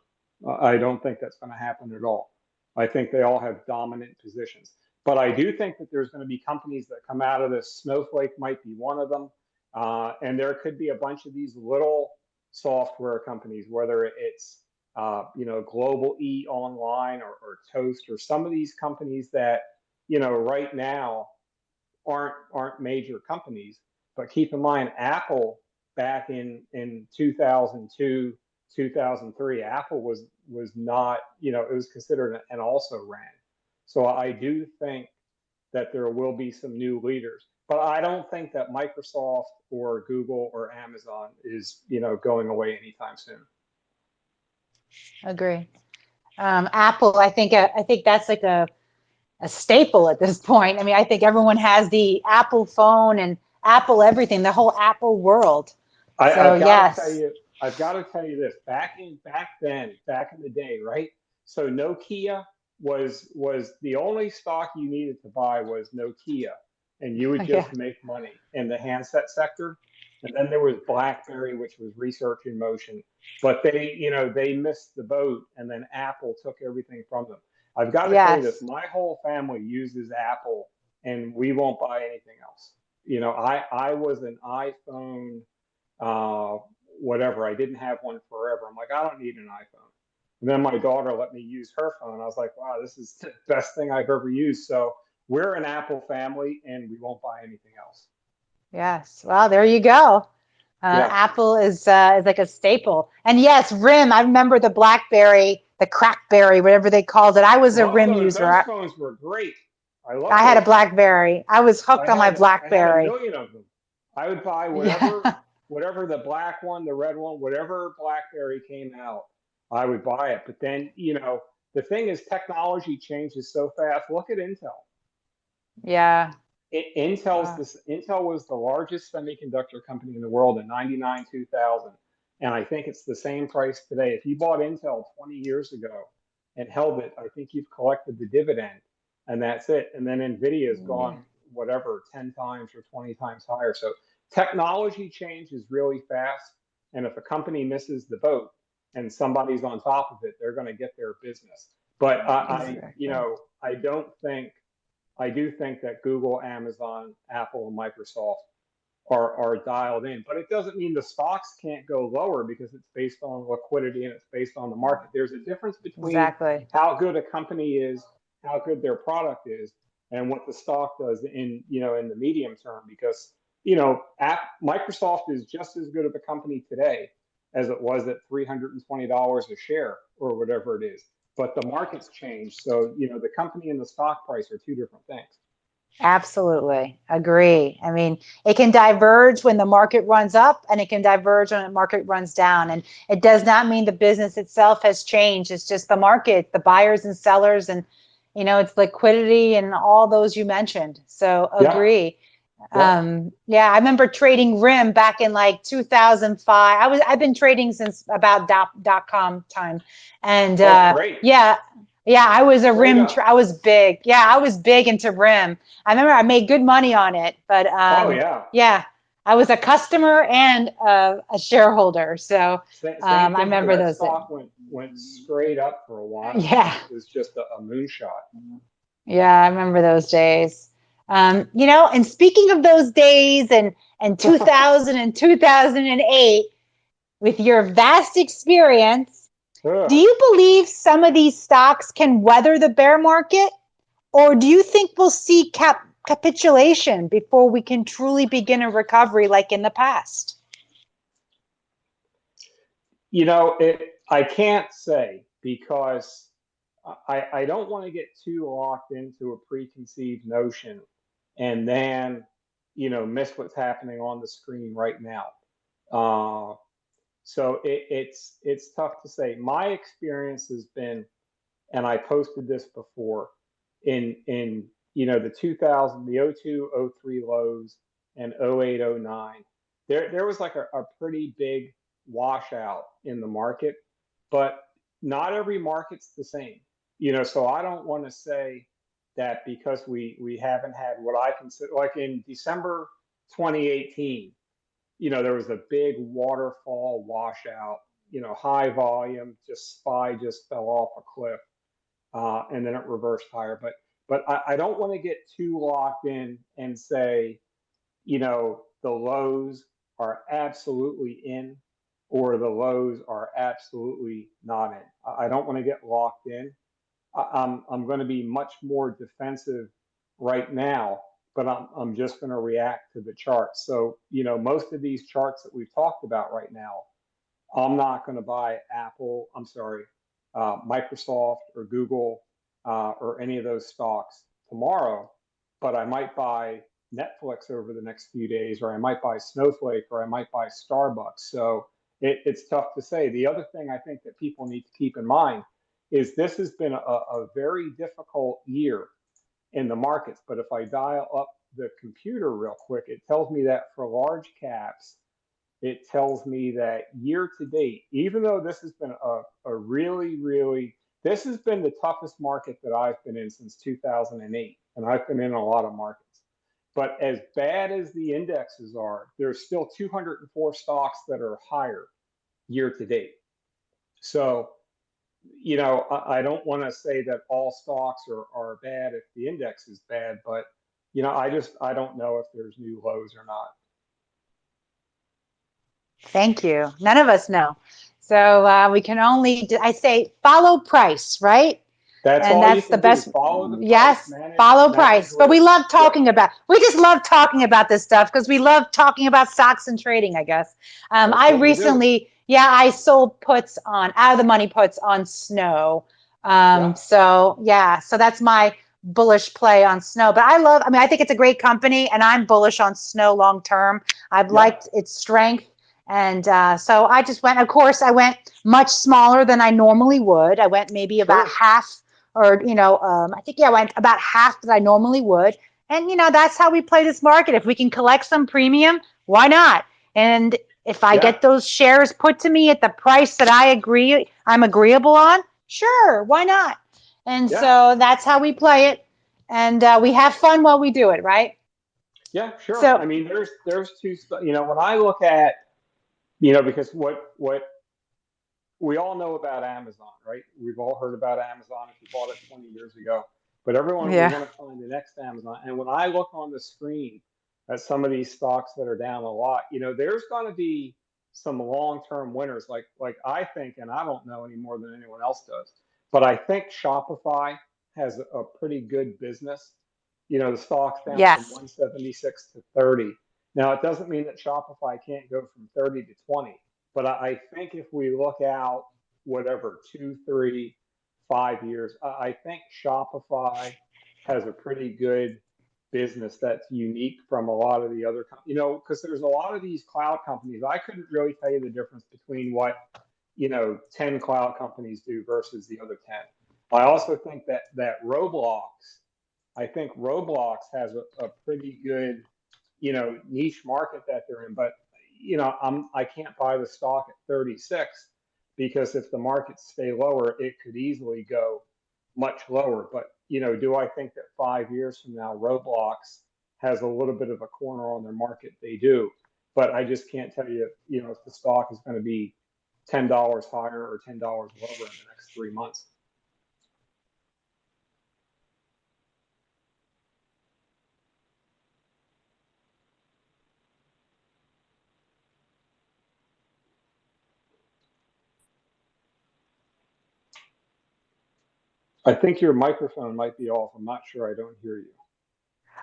I don't think that's going to happen at all. I think they all have dominant positions. But I do think that there's going to be companies that come out of this. Snowflake might be one of them. And there could be a bunch of these little software companies, whether it's Global E Online or Toast or some of these companies that, right now aren't major companies. But keep in mind, Apple back in 2002, 2003, Apple was not, it was considered an also ran. So I do think that there will be some new leaders. But I don't think that Microsoft or Google or Amazon is, going away anytime soon. Agree. Apple, I think that's like a staple at this point. I mean, I think everyone has the Apple phone and Apple everything, the whole Apple world. So I've got to tell yes. you, this. Back then, back in the day, right? So Nokia was the only stock you needed to buy was Nokia, and you would Yeah. just make money in the handset sector. And then there was BlackBerry, which was research in motion, but they missed the boat, and then Apple took everything from them. I've got to tell you this: Yes. my whole family uses Apple, and we won't buy anything else. I was an iPhone, uh, whatever. I didn't have one forever. I'm like, I don't need an iPhone. And then my daughter let me use her phone. I was like, wow, this is the best thing I've ever used. So we're an Apple family, and we won't buy anything else. Yes. Well, there you go. Yeah. Apple is like a staple. And yes, RIM. I remember the BlackBerry, the CrackBerry, whatever they called it. I was a Love RIM those. user. Those phones were great. I love I had a those phones. BlackBerry. I was hooked on my I had a BlackBerry. million of them. I would buy whatever, Yeah. whatever the black one, the red one, whatever BlackBerry came out, I would buy it. But then, the thing is, technology changes so fast. Look at Intel. Yeah. Uh, Intel was the largest semiconductor company in the world in 99, 2000. And I think it's the same price today. If you bought Intel 20 years ago and held it, I think you've collected the dividend and that's it. And then Nvidia has yeah. gone whatever, 10 times or 20 times higher. So technology changes really fast. And if a company misses the boat and somebody's on top of it, they're going to get their business. But Exactly. I don't think I do think that Google, Amazon, Apple, and Microsoft are dialed in, but it doesn't mean the stocks can't go lower because it's based on liquidity and it's based on the market. There's a difference between Exactly. how good a company is, how good their product is, and what the stock does in the medium term. Because Microsoft is just as good of a company today as it was at $320 a share or whatever it is. But the market's changed, so the company and the stock price are two different things. Absolutely. Agree. I mean, it can diverge when the market runs up and it can diverge when the market runs down. And it does not mean the business itself has changed. It's just the market, the buyers and sellers, and, it's liquidity and all those you mentioned. So Yeah, agree. yeah. Yeah, I remember trading RIM back in like 2005. I've been trading since about dot com time. And Oh, great. yeah, yeah, I was a Straight RIM, up. I was big. Yeah, I was big into RIM. I remember I made good money on it, but Oh, yeah. yeah, I was a customer and a shareholder. So Same I thing here. remember That those days. stock went straight up for a while, and Yeah, it was just a moonshot. yeah, I remember those days. And speaking of those days and 2000 and 2008, with your vast experience, do Ugh. you believe some of these stocks can weather the bear market? Or do you think we'll see capitulation before we can truly begin a recovery like in the past? I can't say because I don't want to get too locked into a preconceived notion and then, miss what's happening on the screen right now. Uh, so it's tough to say. My experience has been, and I posted this before, in the 2000, the 02, 03 lows and 08, 09. There was like a pretty big washout in the market, but not every market's the same. So I don't want to say that because we haven't had what I consider, like in December 2018, there was a big waterfall washout, high volume, just SPY just fell off a cliff, and then it reversed higher. But I don't want to get too locked in and say, the lows are absolutely in or the lows are absolutely not in. I don't want to get locked in. I'm going to be much more defensive right now, but I'm just going to react to the charts. So, most of these charts that we've talked about right now, I'm not going to buy Microsoft or Google or any of those stocks tomorrow, but I might buy Netflix over the next few days, or I might buy Snowflake, or I might buy Starbucks. So it's tough to say. The other thing I think that people need to keep in mind is this has been a very difficult year in the markets. But if I dial up the computer real quick, it tells me that for large caps, it tells me that year to date, even though this has been a really, really, this has been the toughest market that I've been in since 2008. And I've been in a lot of markets. But as bad as the indexes are, there's still 204 stocks that are higher year to date. So, I don't want to say that all stocks are bad if the index is bad, but, I don't know if there's new lows or not. Thank you. None of us know. So we can only, I say, follow price, right? That's And all you that's the can do. best. Follow the price, Yes, follow manage price. But risk. Yep. we just love talking about this stuff because we love talking about stocks and trading, I guess. That's I what we do. recently, yeah, I sold puts on, out of the money puts on Snow. Yeah. So yeah, so that's my bullish play on Snow. But I think it's a great company, and I'm bullish on Snow long term. I've liked its strength. And so I just went, of course, I went much smaller than I normally would. I went maybe about half, or, I think, I went about half that I normally would. And, that's how we play this market. If we can collect some premium, why not? And if I get those shares put to me at the price that I'm agreeable on, sure, why not? And so that's how we play it. And we have fun while we do it, right? Yeah, sure. So, I mean, there's two, when I look at, because what we all know about Amazon, right? We've all heard about Amazon if you bought it 20 years ago, but everyone, we want to find the next Amazon. And when I look on the screen at some of these stocks that are down a lot, there's going to be some long-term winners. Like I think, and I don't know any more than anyone else does, but I think Shopify has a pretty good business. The stock's down from 176 to 30. Now, it doesn't mean that Shopify can't go from 30 to 20. But I think if we look out, whatever, 2, 3, 5 years, I think Shopify has a pretty good business that's unique from a lot of the other, because there's a lot of these cloud companies. I couldn't really tell you the difference between what, 10 cloud companies do versus the other 10. I also think that I think Roblox has a pretty good, niche market that they're in, but I can't buy the stock at 36 because if the markets stay lower, it could easily go much lower. But do I think that 5 years from now, Roblox has a little bit of a corner on their market? They do, but I just can't tell you, if the stock is going to be $10 higher or $10 lower in the next 3 months. I think your microphone might be off. I'm not sure. I don't hear you.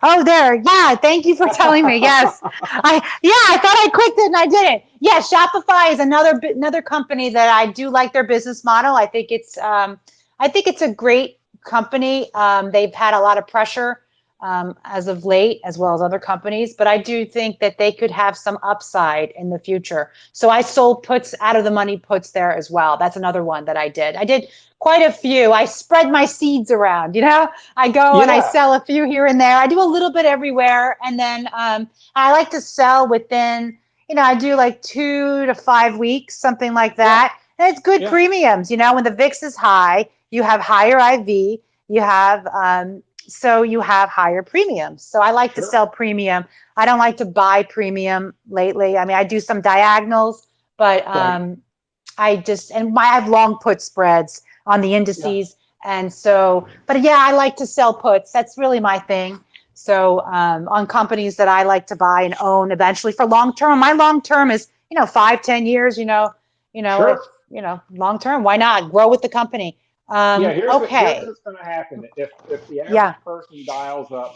Oh, there. Yeah. Thank you for telling me. Yes. I thought I clicked it and I didn't. Yeah. Shopify is another company that I do like their business model. I think it's a great company. They've had a lot of pressure as of late, as well as other companies, but I do think that they could have some upside in the future. So I sold puts, out of the money puts there as well. That's another one that I did. I did quite a few. I spread my seeds around, I go and I sell a few here and there. I do a little bit everywhere. And then I like to sell within, I do like 2 to 5 weeks, something like that. And it's good premiums. When the VIX is high, you have higher IV, you have, so you have higher premiums. So I like to sell premium. I don't like to buy premium lately. I mean, I do some diagonals, but I have long put spreads on the indices. And so, but yeah, I like to sell puts. That's really my thing. So on companies that I like to buy and own eventually for long term. My long term is 5-10 years. Long term. Why not grow with the company? Here's what's going to happen. If the average person dials up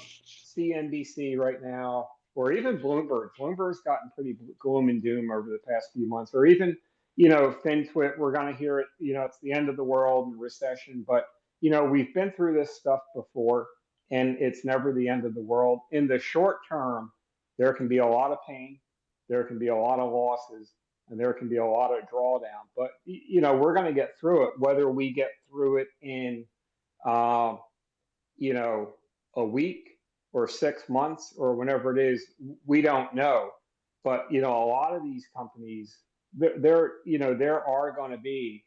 CNBC right now, or even Bloomberg's gotten pretty gloom and doom over the past few months, or even FinTwit, we're going to hear it. It's the end of the world and recession, but we've been through this stuff before, and it's never the end of the world. In the short term, there can be a lot of pain, there can be a lot of losses, and there can be a lot of drawdown. But we're going to get through it. Whether we get through it in a week or 6 months or whenever it is, we don't know. But a lot of these companies, there are going to be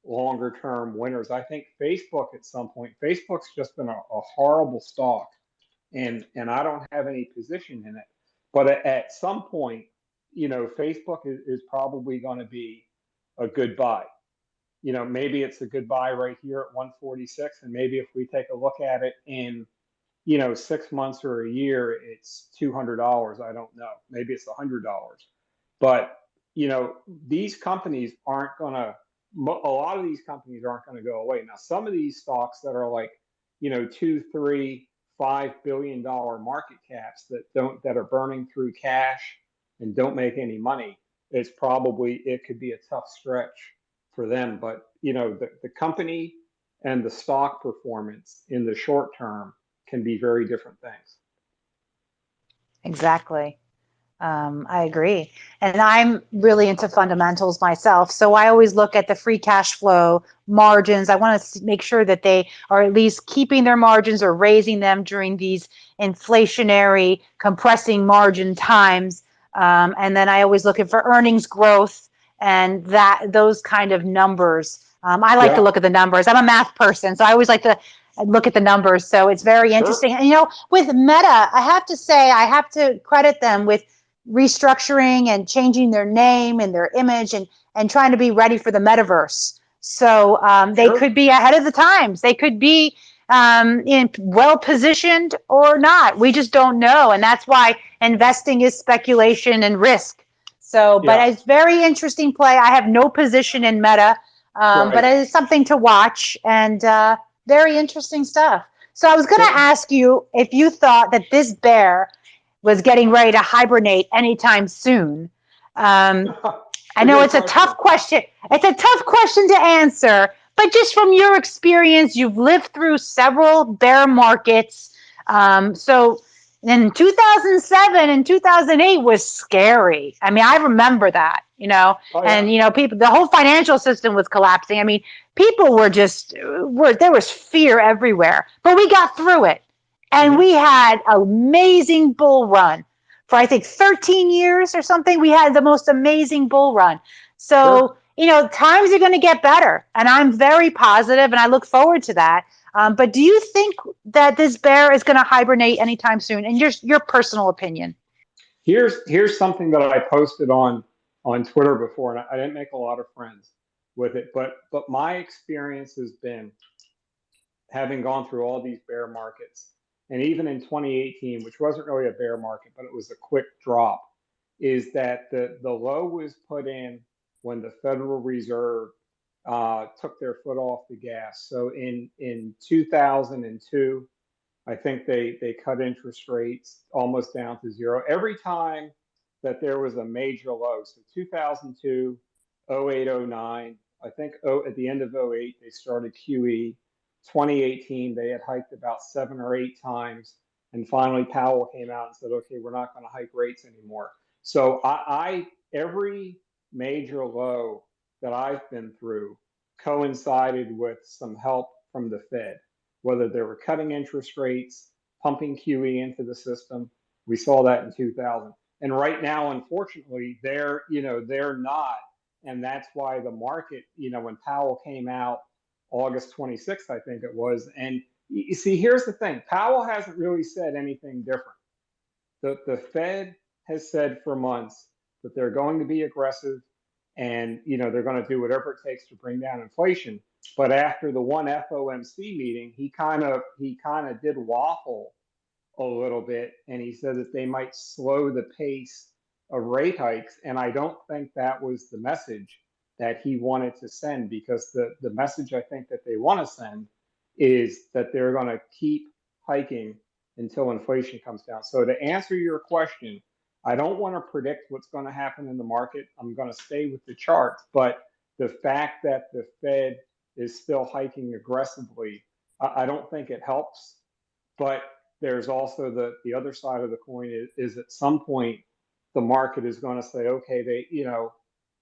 longer term winners. I think Facebook at some point. Facebook's just been a horrible stock, and I don't have any position in it. But at some point, Facebook is probably going to be a good buy. Maybe it's a good buy right here at 146, and maybe if we take a look at it in 6 months or a year, it's $200. I don't know. Maybe it's $100. But these companies aren't going to. A lot of these companies aren't going to go away. Now, some of these stocks that are like, 2, 3, $5 billion market caps that are burning through cash and don't make any money, it could be a tough stretch for them. But the company and the stock performance in the short term can be very different things. Exactly. I agree. And I'm really into fundamentals myself. So I always look at the free cash flow margins. I want to make sure that they are at least keeping their margins or raising them during these inflationary compressing margin times. And then I always look for earnings growth and those kind of numbers. I like to Yeah, look at the numbers. I'm a math person, so I always like to look at the numbers. So it's very sure. interesting. And with Meta, I have to say, I have to credit them with restructuring and changing their name and their image and trying to be ready for the metaverse. So they Sure. could be ahead of the times. They could be well positioned or not. We just don't know. And that's why investing is speculation and risk. So, but Yeah. it's very interesting play. I have no position in Meta, but Right. it is something to watch and very interesting stuff. So I was going to So, ask you if you thought that this bear was getting ready to hibernate anytime soon. it's I a know good it's a question. tough question. It's a tough question to answer, but just from your experience, you've lived through several bear markets. So in 2007 and 2008 was scary. I mean, I remember that, Oh yeah. and, people, the whole financial system was collapsing. I mean, people there was fear everywhere, but we got through it. And Hmm. we had an amazing bull run for I think 13 years or something. We had the most amazing bull run. Sure. So, times are going to get better. And I'm very positive and I look forward to that. But do you think that this bear is going to hibernate anytime soon? In your personal opinion? Here's something that I posted on Twitter before, and I didn't make a lot of friends with it, but my experience has been having gone through all these bear markets, and even in 2018, which wasn't really a bear market, but it was a quick drop, is that the low was put in when the Federal Reserve took their foot off the gas. So in 2002, I think they cut interest rates almost down to zero. Every time that there was a major low, so 2002, 08, 09, I think at the end of 08, they started QE. 2018, they had hiked about 7 or 8 times. And finally, Powell came out and said, okay, we're not going to hike rates anymore. So every major low that I've been through coincided with some help from the Fed, whether they were cutting interest rates, pumping QE into the system. We saw that in 2000. And right now, unfortunately, they're not. And that's why the market, when Powell came out August 26th, I think it was. And you see, here's the thing. Powell hasn't really said anything different. The Fed has said for months that they're going to be aggressive and they're going to do whatever it takes to bring down inflation. But after the one FOMC meeting, he kind of did waffle a little bit, and he said that they might slow the pace of rate hikes. And I don't think that was the message that he wanted to send, because the message I think that they want to send is that they're going to keep hiking until inflation comes down. So to answer your question, I don't want to predict what's going to happen in the market. I'm going to stay with the charts, but the fact that the Fed is still hiking aggressively, I don't think it helps. But there's also the other side of the coin is at some point the market is going to say, okay,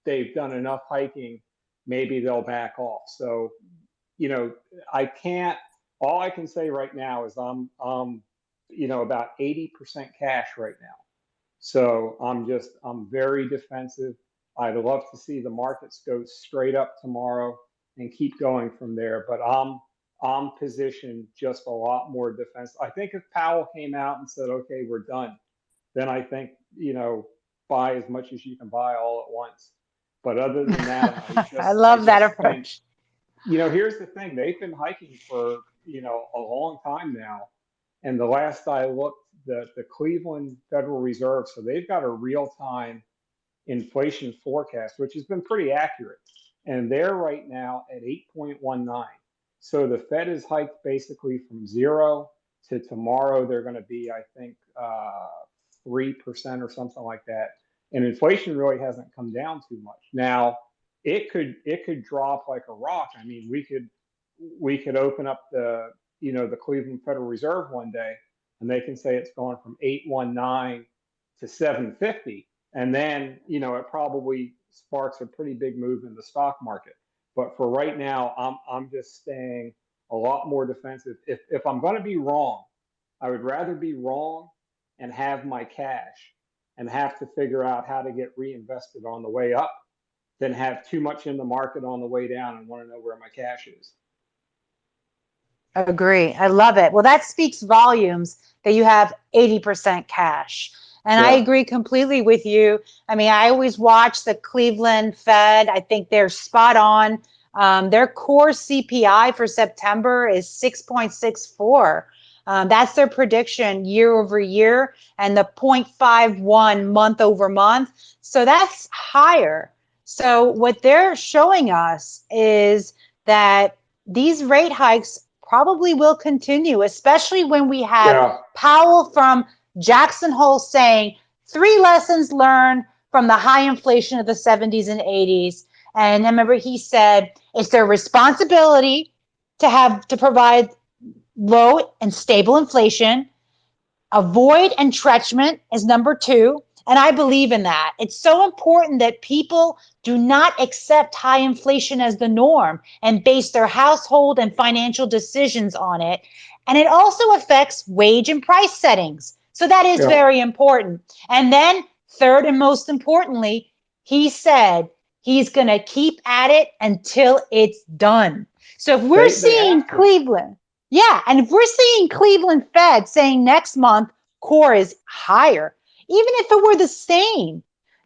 they've done enough hiking, maybe they'll back off. So you know I can't. All I can say right now is I'm about 80% cash right now. So I'm very defensive. I'd love to see the markets go straight up tomorrow and keep going from there. But I'm positioned just a lot more defensive. I think if Powell came out and said, okay, we're done, then I think, buy as much as you can buy all at once. But other than that, I I love that just think, approach. here's the thing. They've been hiking for, a long time now. And the last I looked, the Cleveland Federal Reserve, so they've got a real time inflation forecast, which has been pretty accurate. And they're right now at 8.19. So the Fed is hiked basically from zero to tomorrow. They're going to be, I think, 3% or something like that. And inflation really hasn't come down too much. Now, it could drop like a rock. I mean, we could open up the Cleveland Federal Reserve one day, and they can say it's going from 819 to 750, and then it probably sparks a pretty big move in the stock market. But for right now, I'm just staying a lot more defensive. If I'm going to be wrong, I would rather be wrong and have my cash and have to figure out how to get reinvested on the way up than have too much in the market on the way down and want to know where my cash is. Agree. I love it. Well, that speaks volumes that you have 80% cash. And I Yeah. agree completely with you. I mean, I always watch the Cleveland Fed. I think they're spot on. Their core CPI for September is 6.64. That's their prediction year over year, and the 0.51 month over month. So that's higher. So what they're showing us is that these rate hikes probably will continue, especially when we have Yeah. Powell from Jackson Hole saying 3 lessons learned from the high inflation of the 70s and 80s. And I remember he said it's their responsibility to provide low and stable inflation. Avoid entrenchment is number 2. And I believe in that. It's so important that people do not accept high inflation as the norm and base their household and financial decisions on it. And it also affects wage and price settings. So that is Yeah. very important. And then, third and most importantly, he said he's going to keep at it until it's done. So if we're They seeing have to. Cleveland, yeah, and if we're seeing Cleveland Fed saying next month core is higher, even if it were the same,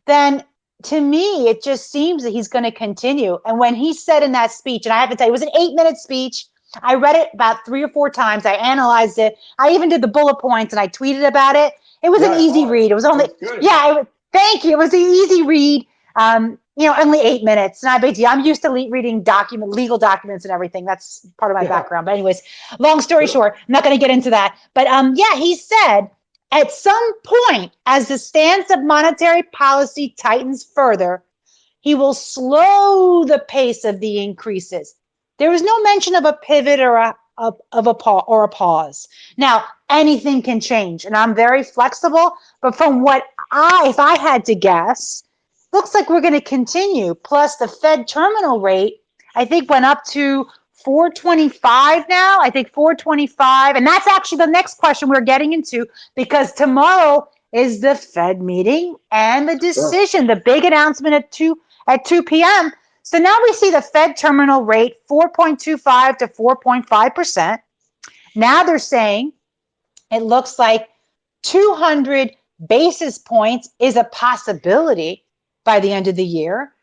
then to me, it just seems that he's going to continue. And when he said in that speech, and I have to tell you, it was an 8-minute speech. I read it about 3 or 4 times. I analyzed it. I even did the bullet points and I tweeted about it. It was Yeah, an I easy saw it. read. It was only, It was good. yeah, thank you. It was an easy read. Only 8 minutes. Not a big deal. I'm used to reading legal documents and everything. That's part of my Yeah. background. But anyways, long story short, I'm not going to get into that. But yeah, he said, at some point, as the stance of monetary policy tightens further, he will slow the pace of the increases. There was no mention of a pivot or a pause. Now, anything can change, and I'm very flexible. But from what if I had to guess, looks like we're going to continue. Plus, the Fed terminal rate, I think, went up to 425 now. I think 425. And that's actually the next question we're getting into, because tomorrow is the Fed meeting and the decision, the big announcement at 2 p.m. So now we see the Fed terminal rate 4.25 to 4.5%. Now they're saying it looks like 200 basis points is a possibility by the end of the year.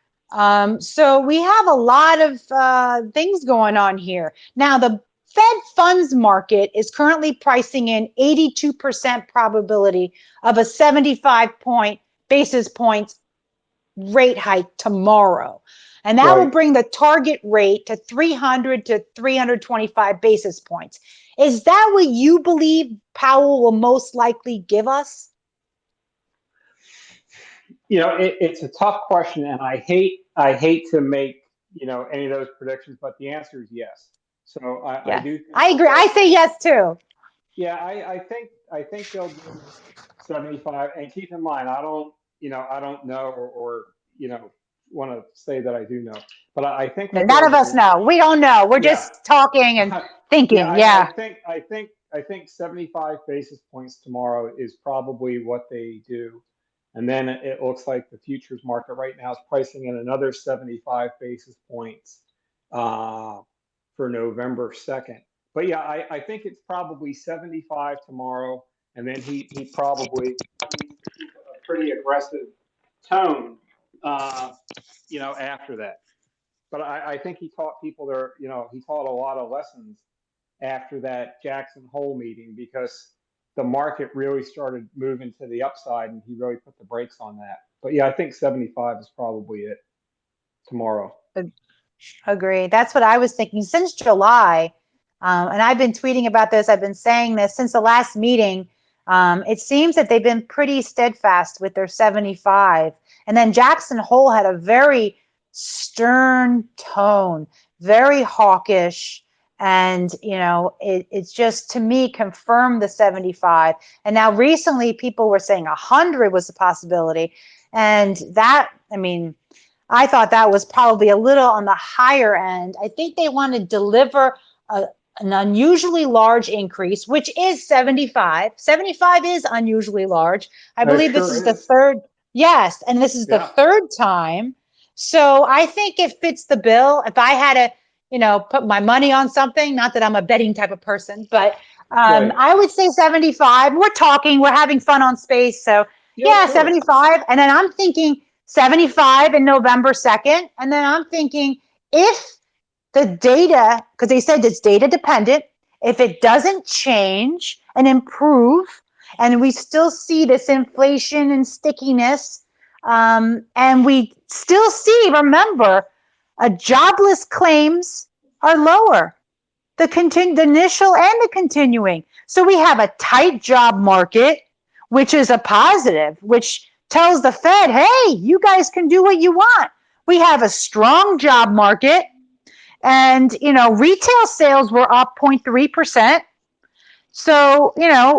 So we have a lot of things going on here. Now, the Fed funds market is currently pricing in 82% probability of a 75 basis points rate hike tomorrow. And that will bring the target rate to 300 to 325 basis points. Is that what you believe Powell will most likely give us? It's a tough question, and I hate to make any of those predictions, but the answer is yes. So I do. I agree. I say yes too. Yeah, I think they'll do 75. And keep in mind, I don't know or want to say that I do know, but I think what None they'll of us do. know. We don't know. We're Yeah. just talking and thinking. Yeah, I think 75 basis points tomorrow is probably what they do. And then it looks like the futures market right now is pricing in another 75 basis points for November 2nd. But yeah, I think it's probably 75 tomorrow, and then he probably keep a pretty aggressive tone, after that. But I think he taught people there, he taught a lot of lessons after that Jackson Hole meeting, because the market really started moving to the upside and he really put the brakes on that. But yeah, I think 75 is probably it tomorrow. Agree. That's what I was thinking since July. And I've been tweeting about this. I've been saying this since the last meeting. It seems that they've been pretty steadfast with their 75. And then Jackson Hole had a very stern tone, very hawkish. And, it's just, to me, confirmed the 75. And now recently people were saying 100 was a possibility. And that, I thought that was probably a little on the higher end. I think they want to deliver an unusually large increase, which is 75. 75 is unusually large. I believe this is the third. Yes. And this is the third time. So I think it fits the bill. If I had to, put my money on something, not that I'm a betting type of person, but I would say 75. We're having fun on space. So yeah, 75. And then I'm thinking 75 in November 2nd. And then I'm thinking, if the data, because they said it's data dependent, if it doesn't change and improve, and we still see this inflation and stickiness, and we still see, remember, jobless claims are lower, the initial and the continuing. So we have a tight job market, which is a positive, which tells the Fed, hey, you guys can do what you want. We have a strong job market, and, retail sales were up 0.3%. So,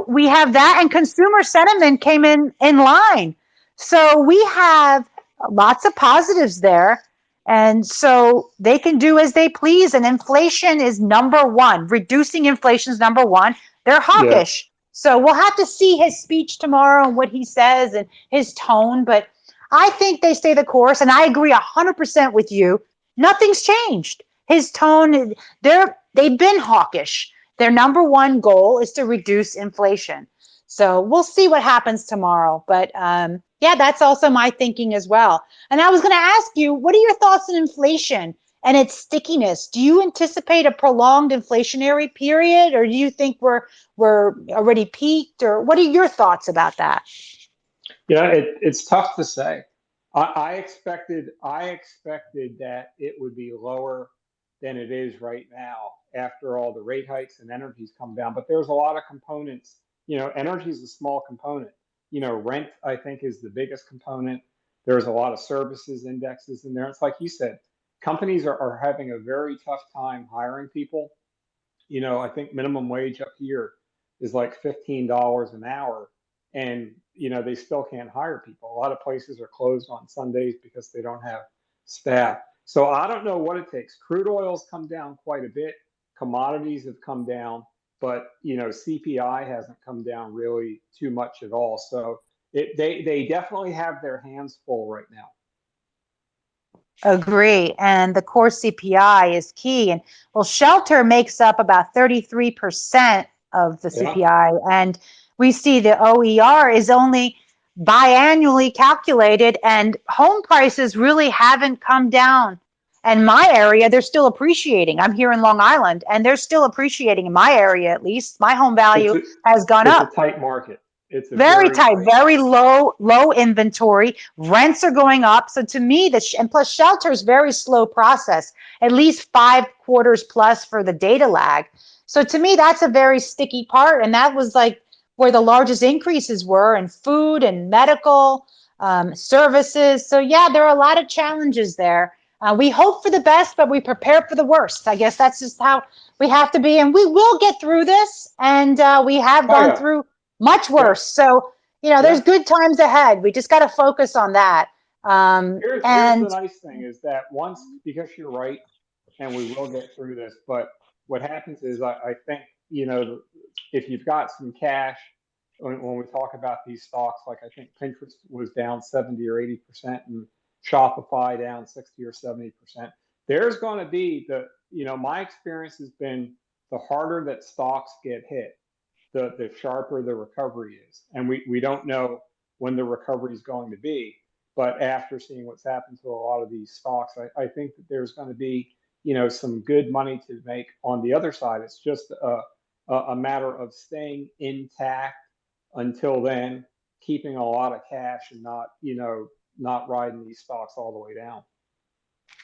we have that, and consumer sentiment came in line. So we have lots of positives there. And so they can do as they please. And inflation is number one. Reducing inflation is number one. They're hawkish. Yeah. So we'll have to see his speech tomorrow and what he says and his tone. But I think they stay the course. And I agree 100% with you. Nothing's changed. His tone, they've been hawkish. Their number one goal is to reduce inflation. So we'll see what happens tomorrow. But yeah, that's also my thinking as well. And I was going to ask you, what are your thoughts on inflation and its stickiness? Do you anticipate a prolonged inflationary period, or do you think we're already peaked? Or what are your thoughts about that? Yeah, it's tough to say. I expected that it would be lower than it is right now after all the rate hikes and energy's come down. But there's a lot of components. Energy is a small component. Rent, I think, is the biggest component. There's a lot of services indexes in there. It's like you said, companies are having a very tough time hiring people. I think minimum wage up here is like $15 an hour. And, they still can't hire people. A lot of places are closed on Sundays because they don't have staff. So I don't know what it takes. Crude oil's come down quite a bit. Commodities have come down, but CPI hasn't come down really too much at all. So they definitely have their hands full right now. Agree. And the core CPI is key. And well, shelter makes up about 33% of the CPI. And we see the OER is only biannually calculated, and home prices really haven't come down. And my area, they're still appreciating. I'm here in Long Island, and they're still appreciating in my area, at least. My home value has gone up. It's a tight market. It's very tight, very low inventory. Rents are going up. So to me, and plus shelter is very slow process, at least 5 quarters plus for the data lag. So to me, that's a very sticky part. And that was like where the largest increases were in food and medical services. So yeah, there are a lot of challenges there. We hope for the best, but we prepare for the worst. I guess that's just how we have to be. And we will get through this. And we have gone through much worse. So, there's good times ahead. We just got to focus on that. Here's the nice thing is that once, because you're right, and we will get through this, but what happens is I think, if you've got some cash, when we talk about these stocks, like I think Pinterest was down 70 or 80% and Shopify down 60 or 70%, there's going to be my experience has been the harder that stocks get hit, the sharper the recovery is. And we don't know when the recovery is going to be. But after seeing what's happened to a lot of these stocks, I think that there's going to be, some good money to make on the other side. It's just a matter of staying intact until then, keeping a lot of cash and not riding these stocks all the way down.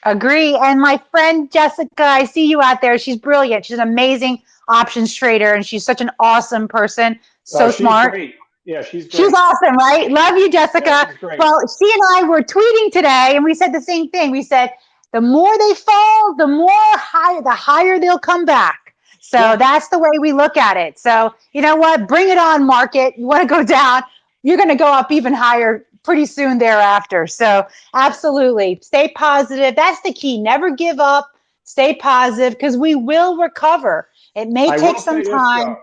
Agree. And my friend Jessica, I see you out there. She's brilliant. She's an amazing options trader, and she's such an awesome person. So smart. Great. Yeah, she's great. She's awesome, right? Love you, Jessica. Yeah, well, she and I were tweeting today, and we said the same thing. We said, the more they fall, the higher they'll come back. So Yeah. that's the way we look at it. So you know what? Bring it on, market. You want to go down, you're going to go up even higher pretty soon thereafter. So absolutely, stay positive. That's the key. Never give up. Stay positive because we will recover. It may I take will some say this time. though.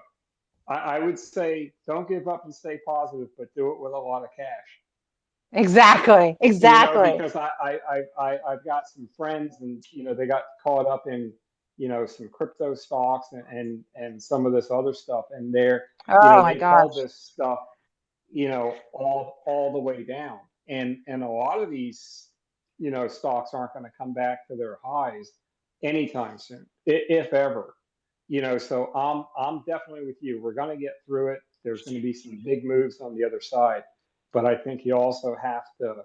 I would say don't give up and stay positive, but do it with a lot of cash. Exactly. Exactly. Because I've got some friends and they got caught up in some crypto stocks and some of this other stuff, and Oh my they gosh. called this stuff all the way down, and a lot of these stocks aren't going to come back to their highs anytime soon, if ever. So I'm definitely with you. We're going to get through it. There's going to be some big moves on the other side, but I think you also have to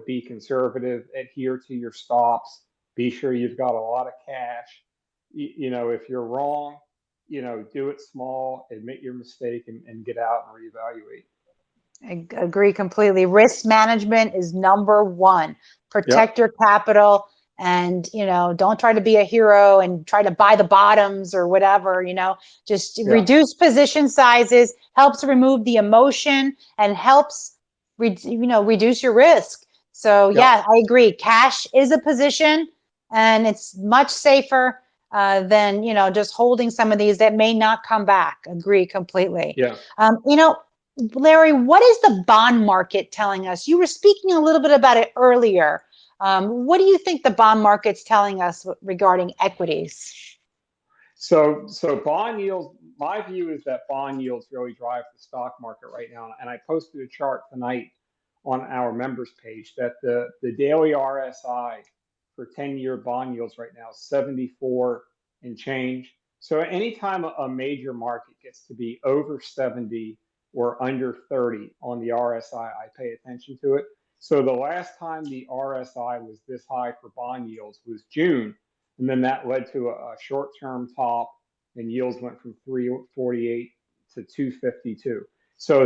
be conservative, adhere to your stops, be sure you've got a lot of cash. If you're wrong, do it small, admit your mistake, and get out and reevaluate. I agree completely. Risk management is number one. Yep. Protect your capital and, don't try to be a hero and try to buy the bottoms or whatever, just Yeah. reduce position sizes, helps remove the emotion and helps, reduce your risk. So Yep. yeah, I agree. Cash is a position and it's much safer than, just holding some of these that may not come back. Agree completely. Yeah. Larry, what is the bond market telling us? You were speaking a little bit about it earlier. What do you think the bond market's telling us regarding equities? So bond yields, my view is that bond yields really drive the stock market right now. And I posted a chart tonight on our members page that the daily RSI for 10-year bond yields right now is 74 and change. So anytime a major market gets to be over 70 or under 30 on the RSI, I pay attention to it. So the last time the RSI was this high for bond yields was June. And then that led to a short-term top, and yields went from 348 to 252. So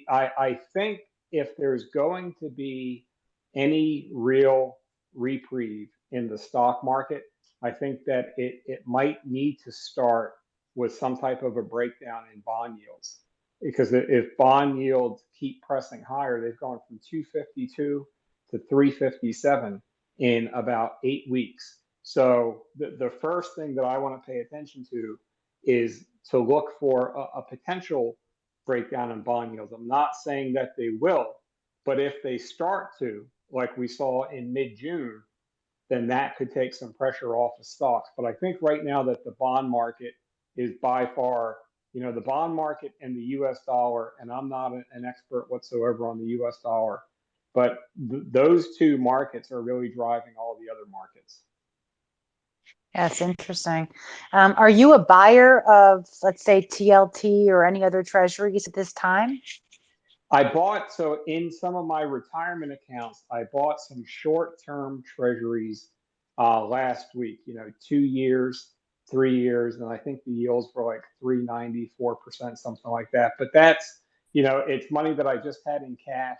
I think if there's going to be any real reprieve in the stock market, I think that it might need to start with some type of a breakdown in bond yields. Because if bond yields keep pressing higher, they've gone from 252 to 357 in about 8 weeks. So the first thing that I want to pay attention to is to look for a potential breakdown in bond yields. I'm not saying that they will, but if they start to, like we saw in mid-June, then that could take some pressure off of stocks. But I think right now that the bond market is by far, the bond market and the US dollar, and I'm not an expert whatsoever on the US dollar, but those two markets are really driving all the other markets. That's interesting. Are you a buyer of, let's say, TLT or any other treasuries at this time? So in some of my retirement accounts, I bought some short-term treasuries last week, 2 years, 3 years, and I think the yields were like 3.90, 4%, something like that. But that's, it's money that I just had in cash,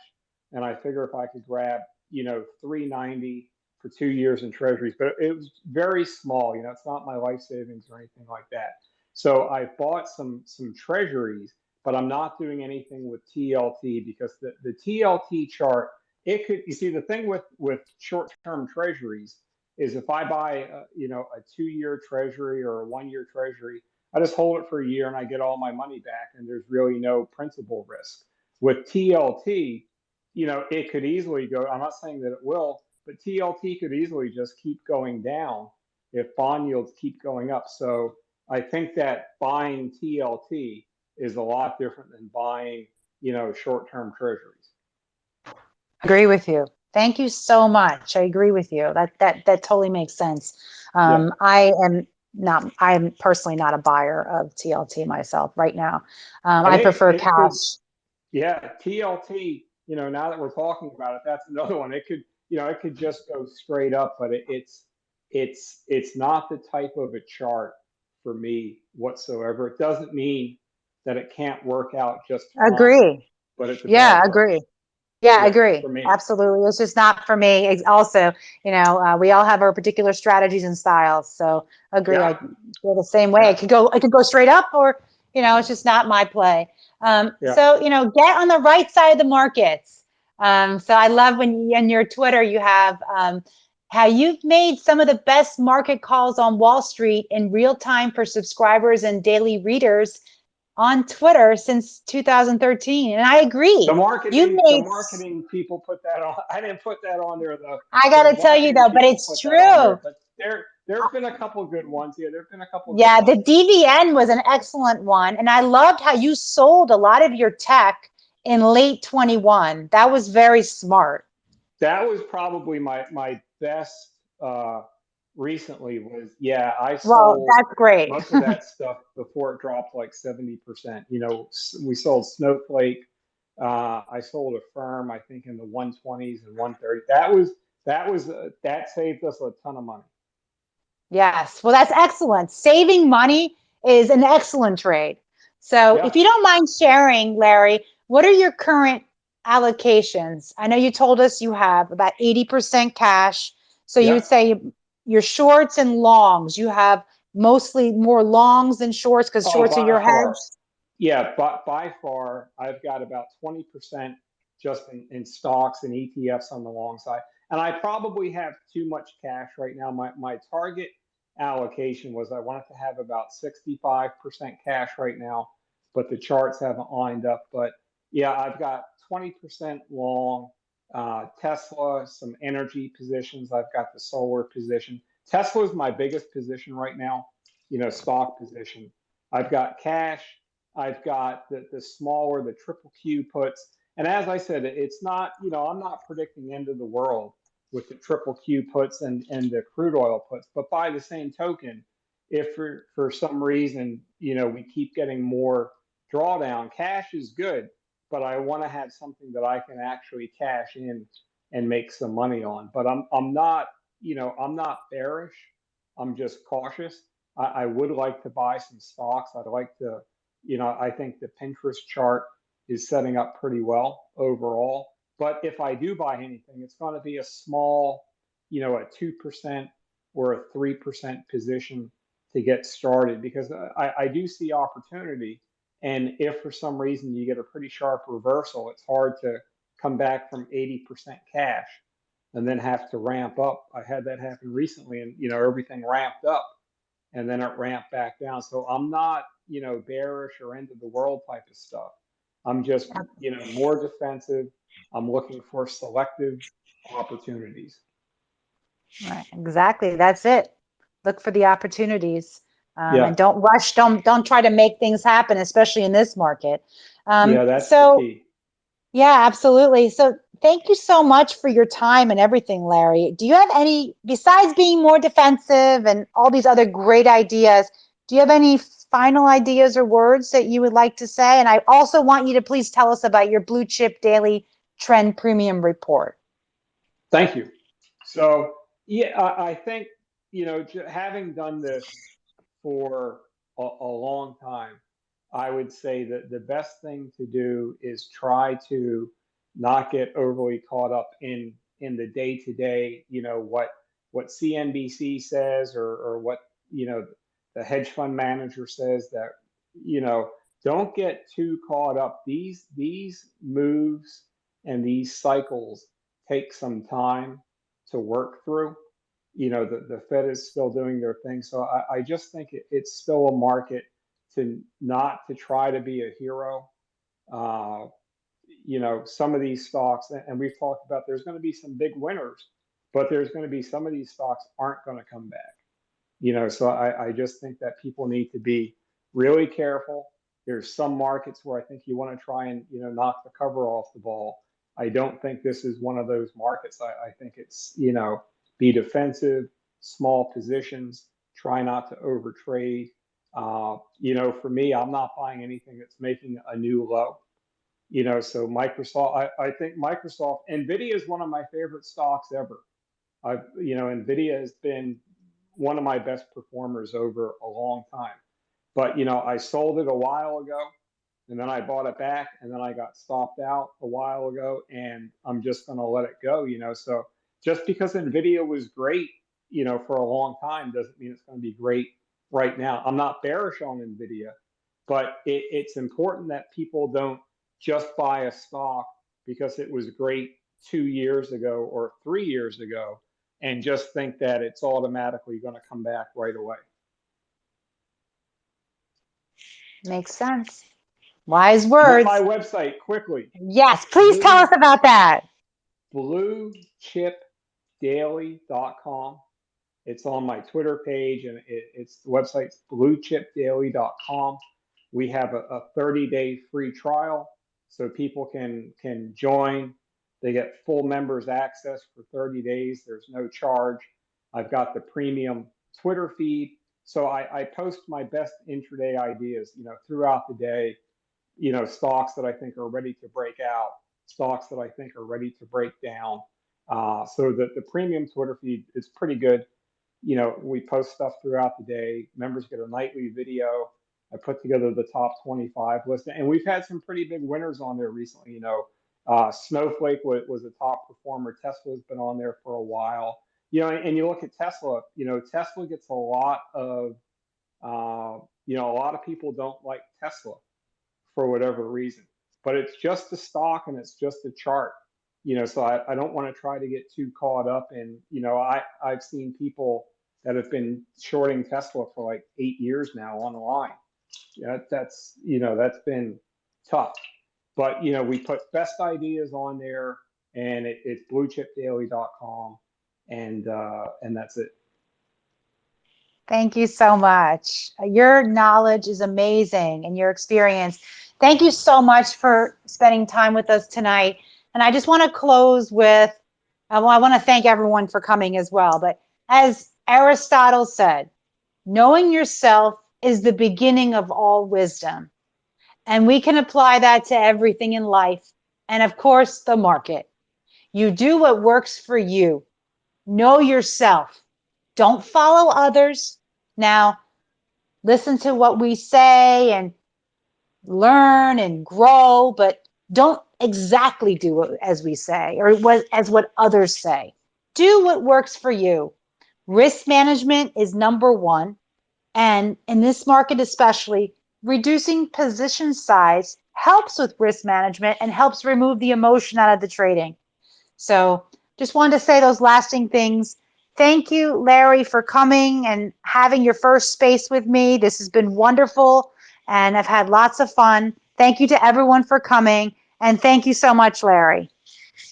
and I figure if I could grab, 3.90 for 2 years in treasuries, but it was very small, it's not my life savings or anything like that. So I bought some treasuries, but I'm not doing anything with TLT because the TLT chart, you see, the thing with short-term treasuries is if I buy a 2-year treasury or a 1-year treasury, I just hold it for a year and I get all my money back, and there's really no principal risk. With TLT, it could easily go, I'm not saying that it will, but TLT could easily just keep going down if bond yields keep going up. So I think that buying TLT is a lot different than buying, short-term treasuries. Agree with you. Thank you so much. I agree with you. That totally makes sense. Yeah. I'm personally not a buyer of TLT myself right now. And I prefer cash. Yeah, TLT, now that we're talking about it, that's another one. It could just go straight up, but it's not the type of a chart for me whatsoever. It doesn't mean that it can't work out just fine, Agree. but it's a Yeah, bad chart. agree. Yeah, I Yeah, agree. for me. Absolutely. It's just not for me. Also, we all have our particular strategies and styles. So agree. Yeah, I feel the same way. yeah, I could go straight up or, it's just not my play. yeah. So, get on the right side of the markets. So I love when in your Twitter, you have, how you've made some of the best market calls on Wall Street in real time for subscribers and daily readers on Twitter since 2013. And I The agree. You marketing, the made marketing people put that on. I didn't put that on there. I The gotta tell you marketing though, but people it's put that on true. there. But there've been a couple good ones. Yeah, there've been a couple good Yeah, the ones. DVN was an excellent one. And I loved how you sold a lot of your tech in late 21. That was very smart. That was probably my best recently. Was yeah, I Well, sold that's great. most of that stuff before it dropped like 70%. We sold Snowflake. I sold a firm, I think, in the 120s and 130. That saved us a ton of money. Yes. Well, that's excellent. Saving money is an excellent trade. So, Yeah. if you don't mind sharing, Larry, what are your current allocations? I know you told us you have about 80% cash. So, you Yeah. would say your shorts and longs, you have mostly more longs than shorts because Oh, shorts are by your hedge. far. Yeah, but by far, I've got about 20% just in stocks and ETFs on the long side. And I probably have too much cash right now. My target allocation was I wanted to have about 65% cash right now, but the charts haven't lined up. But yeah, I've got 20% long, Tesla, some energy positions. I've got the solar position. Tesla is my biggest position right now, stock position. I've got cash. I've got the smaller, the triple Q puts. And as I said, it's not, I'm not predicting the end of the world with the triple Q puts and the crude oil puts. But by the same token, if for some reason, we keep getting more drawdown, cash is good, but I want to have something that I can actually cash in and make some money on. But I'm not, I'm not bearish. I'm just cautious. I would like to buy some stocks. I'd like to, I think the Pinterest chart is setting up pretty well overall. But if I do buy anything, it's going to be a small, a 2% or a 3% position to get started because I do see opportunity. And if for some reason you get a pretty sharp reversal, it's hard to come back from 80% cash and then have to ramp up. I had that happen recently and, everything ramped up and then it ramped back down. So I'm not, bearish or end of the world type of stuff. I'm just, more defensive. I'm looking for selective opportunities. Right. Exactly. That's it. Look for the opportunities. Yeah. And don't rush. Don't try to make things happen, especially in this market. Yeah, that's the So key. yeah, absolutely. So thank you so much for your time and everything, Larry. Do you have any, besides being more defensive and all these other great ideas, do you have any final ideas or words that you would like to say? And I also want you to please tell us about your Blue Chip Daily Trend Premium Report. Thank you. So, yeah, I think, having done this for a long time, I would say that the best thing to do is try to not get overly caught up in the day to day, what CNBC says or what, the hedge fund manager says that, you know, don't get too caught up. These moves and these cycles take some time to work through. The Fed is still doing their thing. So I just think it's still a market to not to try to be a hero. Uh, some of these stocks, and we've talked about there's going to be some big winners, but there's going to be some of these stocks aren't going to come back. So I just think that people need to be really careful. There's some markets where I think you want to try and, knock the cover off the ball. I don't think this is one of those markets. I think it's, be defensive, small positions, try not to overtrade. For me, I'm not buying anything that's making a new low. So Microsoft, I think Microsoft, Nvidia is one of my favorite stocks ever. Nvidia has been one of my best performers over a long time. But I sold it a while ago and then I bought it back, and then I got stopped out a while ago, and I'm just going to let it go, So just because Nvidia was great, for a long time doesn't mean it's going to be great right now. I'm not bearish on Nvidia, but it's important that people don't just buy a stock because it was great 2 years ago or 3 years ago and just think that it's automatically going to come back right away. Makes sense. Wise words. My website, quickly. Yes, please tell us about that. BlueChipDaily.com. It's on my Twitter page, and the website's BlueChipDaily.com. We have a 30-day free trial, so people can join. They get full members access for 30 days. There's no charge. I've got the premium Twitter feed. So I post my best intraday ideas, throughout the day, stocks that I think are ready to break out, stocks that I think are ready to break down. So the premium Twitter feed is pretty good. We post stuff throughout the day. Members get a nightly video. I put together the top 25 list, and we've had some pretty big winners on there recently. Snowflake was a top performer. Tesla's been on there for a while. And you look at Tesla. Tesla gets a lot of, a lot of people don't like Tesla for whatever reason, but it's just a stock and it's just a chart. So I don't want to try to get too caught up in, I've seen people that have been shorting Tesla for like 8 years now online. That's been tough. But, we put best ideas on there, and it's bluechipdaily.com, and that's it. Thank you so much. Your knowledge is amazing, and your experience. Thank you so much for spending time with us tonight. And I just want to close with, I want to thank everyone for coming as well. But as Aristotle said, knowing yourself is the beginning of all wisdom. And we can apply that to everything in life. And of course, the market. You do what works for you. Know yourself. Don't follow others. Now, listen to what we say and learn and grow, but don't exactly do it as we say or as what others say. Do what works for you. Risk management is number one. And in this market especially, reducing position size helps with risk management and helps remove the emotion out of the trading. So just wanted to say those lasting things. Thank you, Larry, for coming and having your first space with me. This has been wonderful, and I've had lots of fun. Thank you to everyone for coming, and thank you so much, Larry.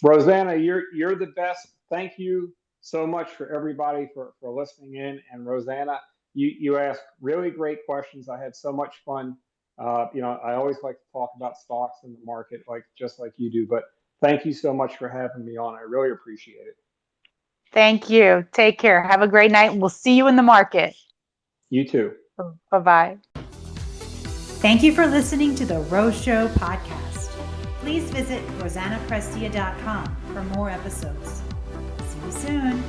Rosanna, you're the best. Thank you so much for everybody for listening in. And Rosanna, you asked really great questions. I had so much fun. I always like to talk about stocks in the market, just like you do. But thank you so much for having me on. I really appreciate it. Thank you. Take care. Have a great night, and we'll see you in the market. You too. Bye-bye. Thank you for listening to the Rose Show podcast. Please visit rosannaprestia.com for more episodes. See you soon.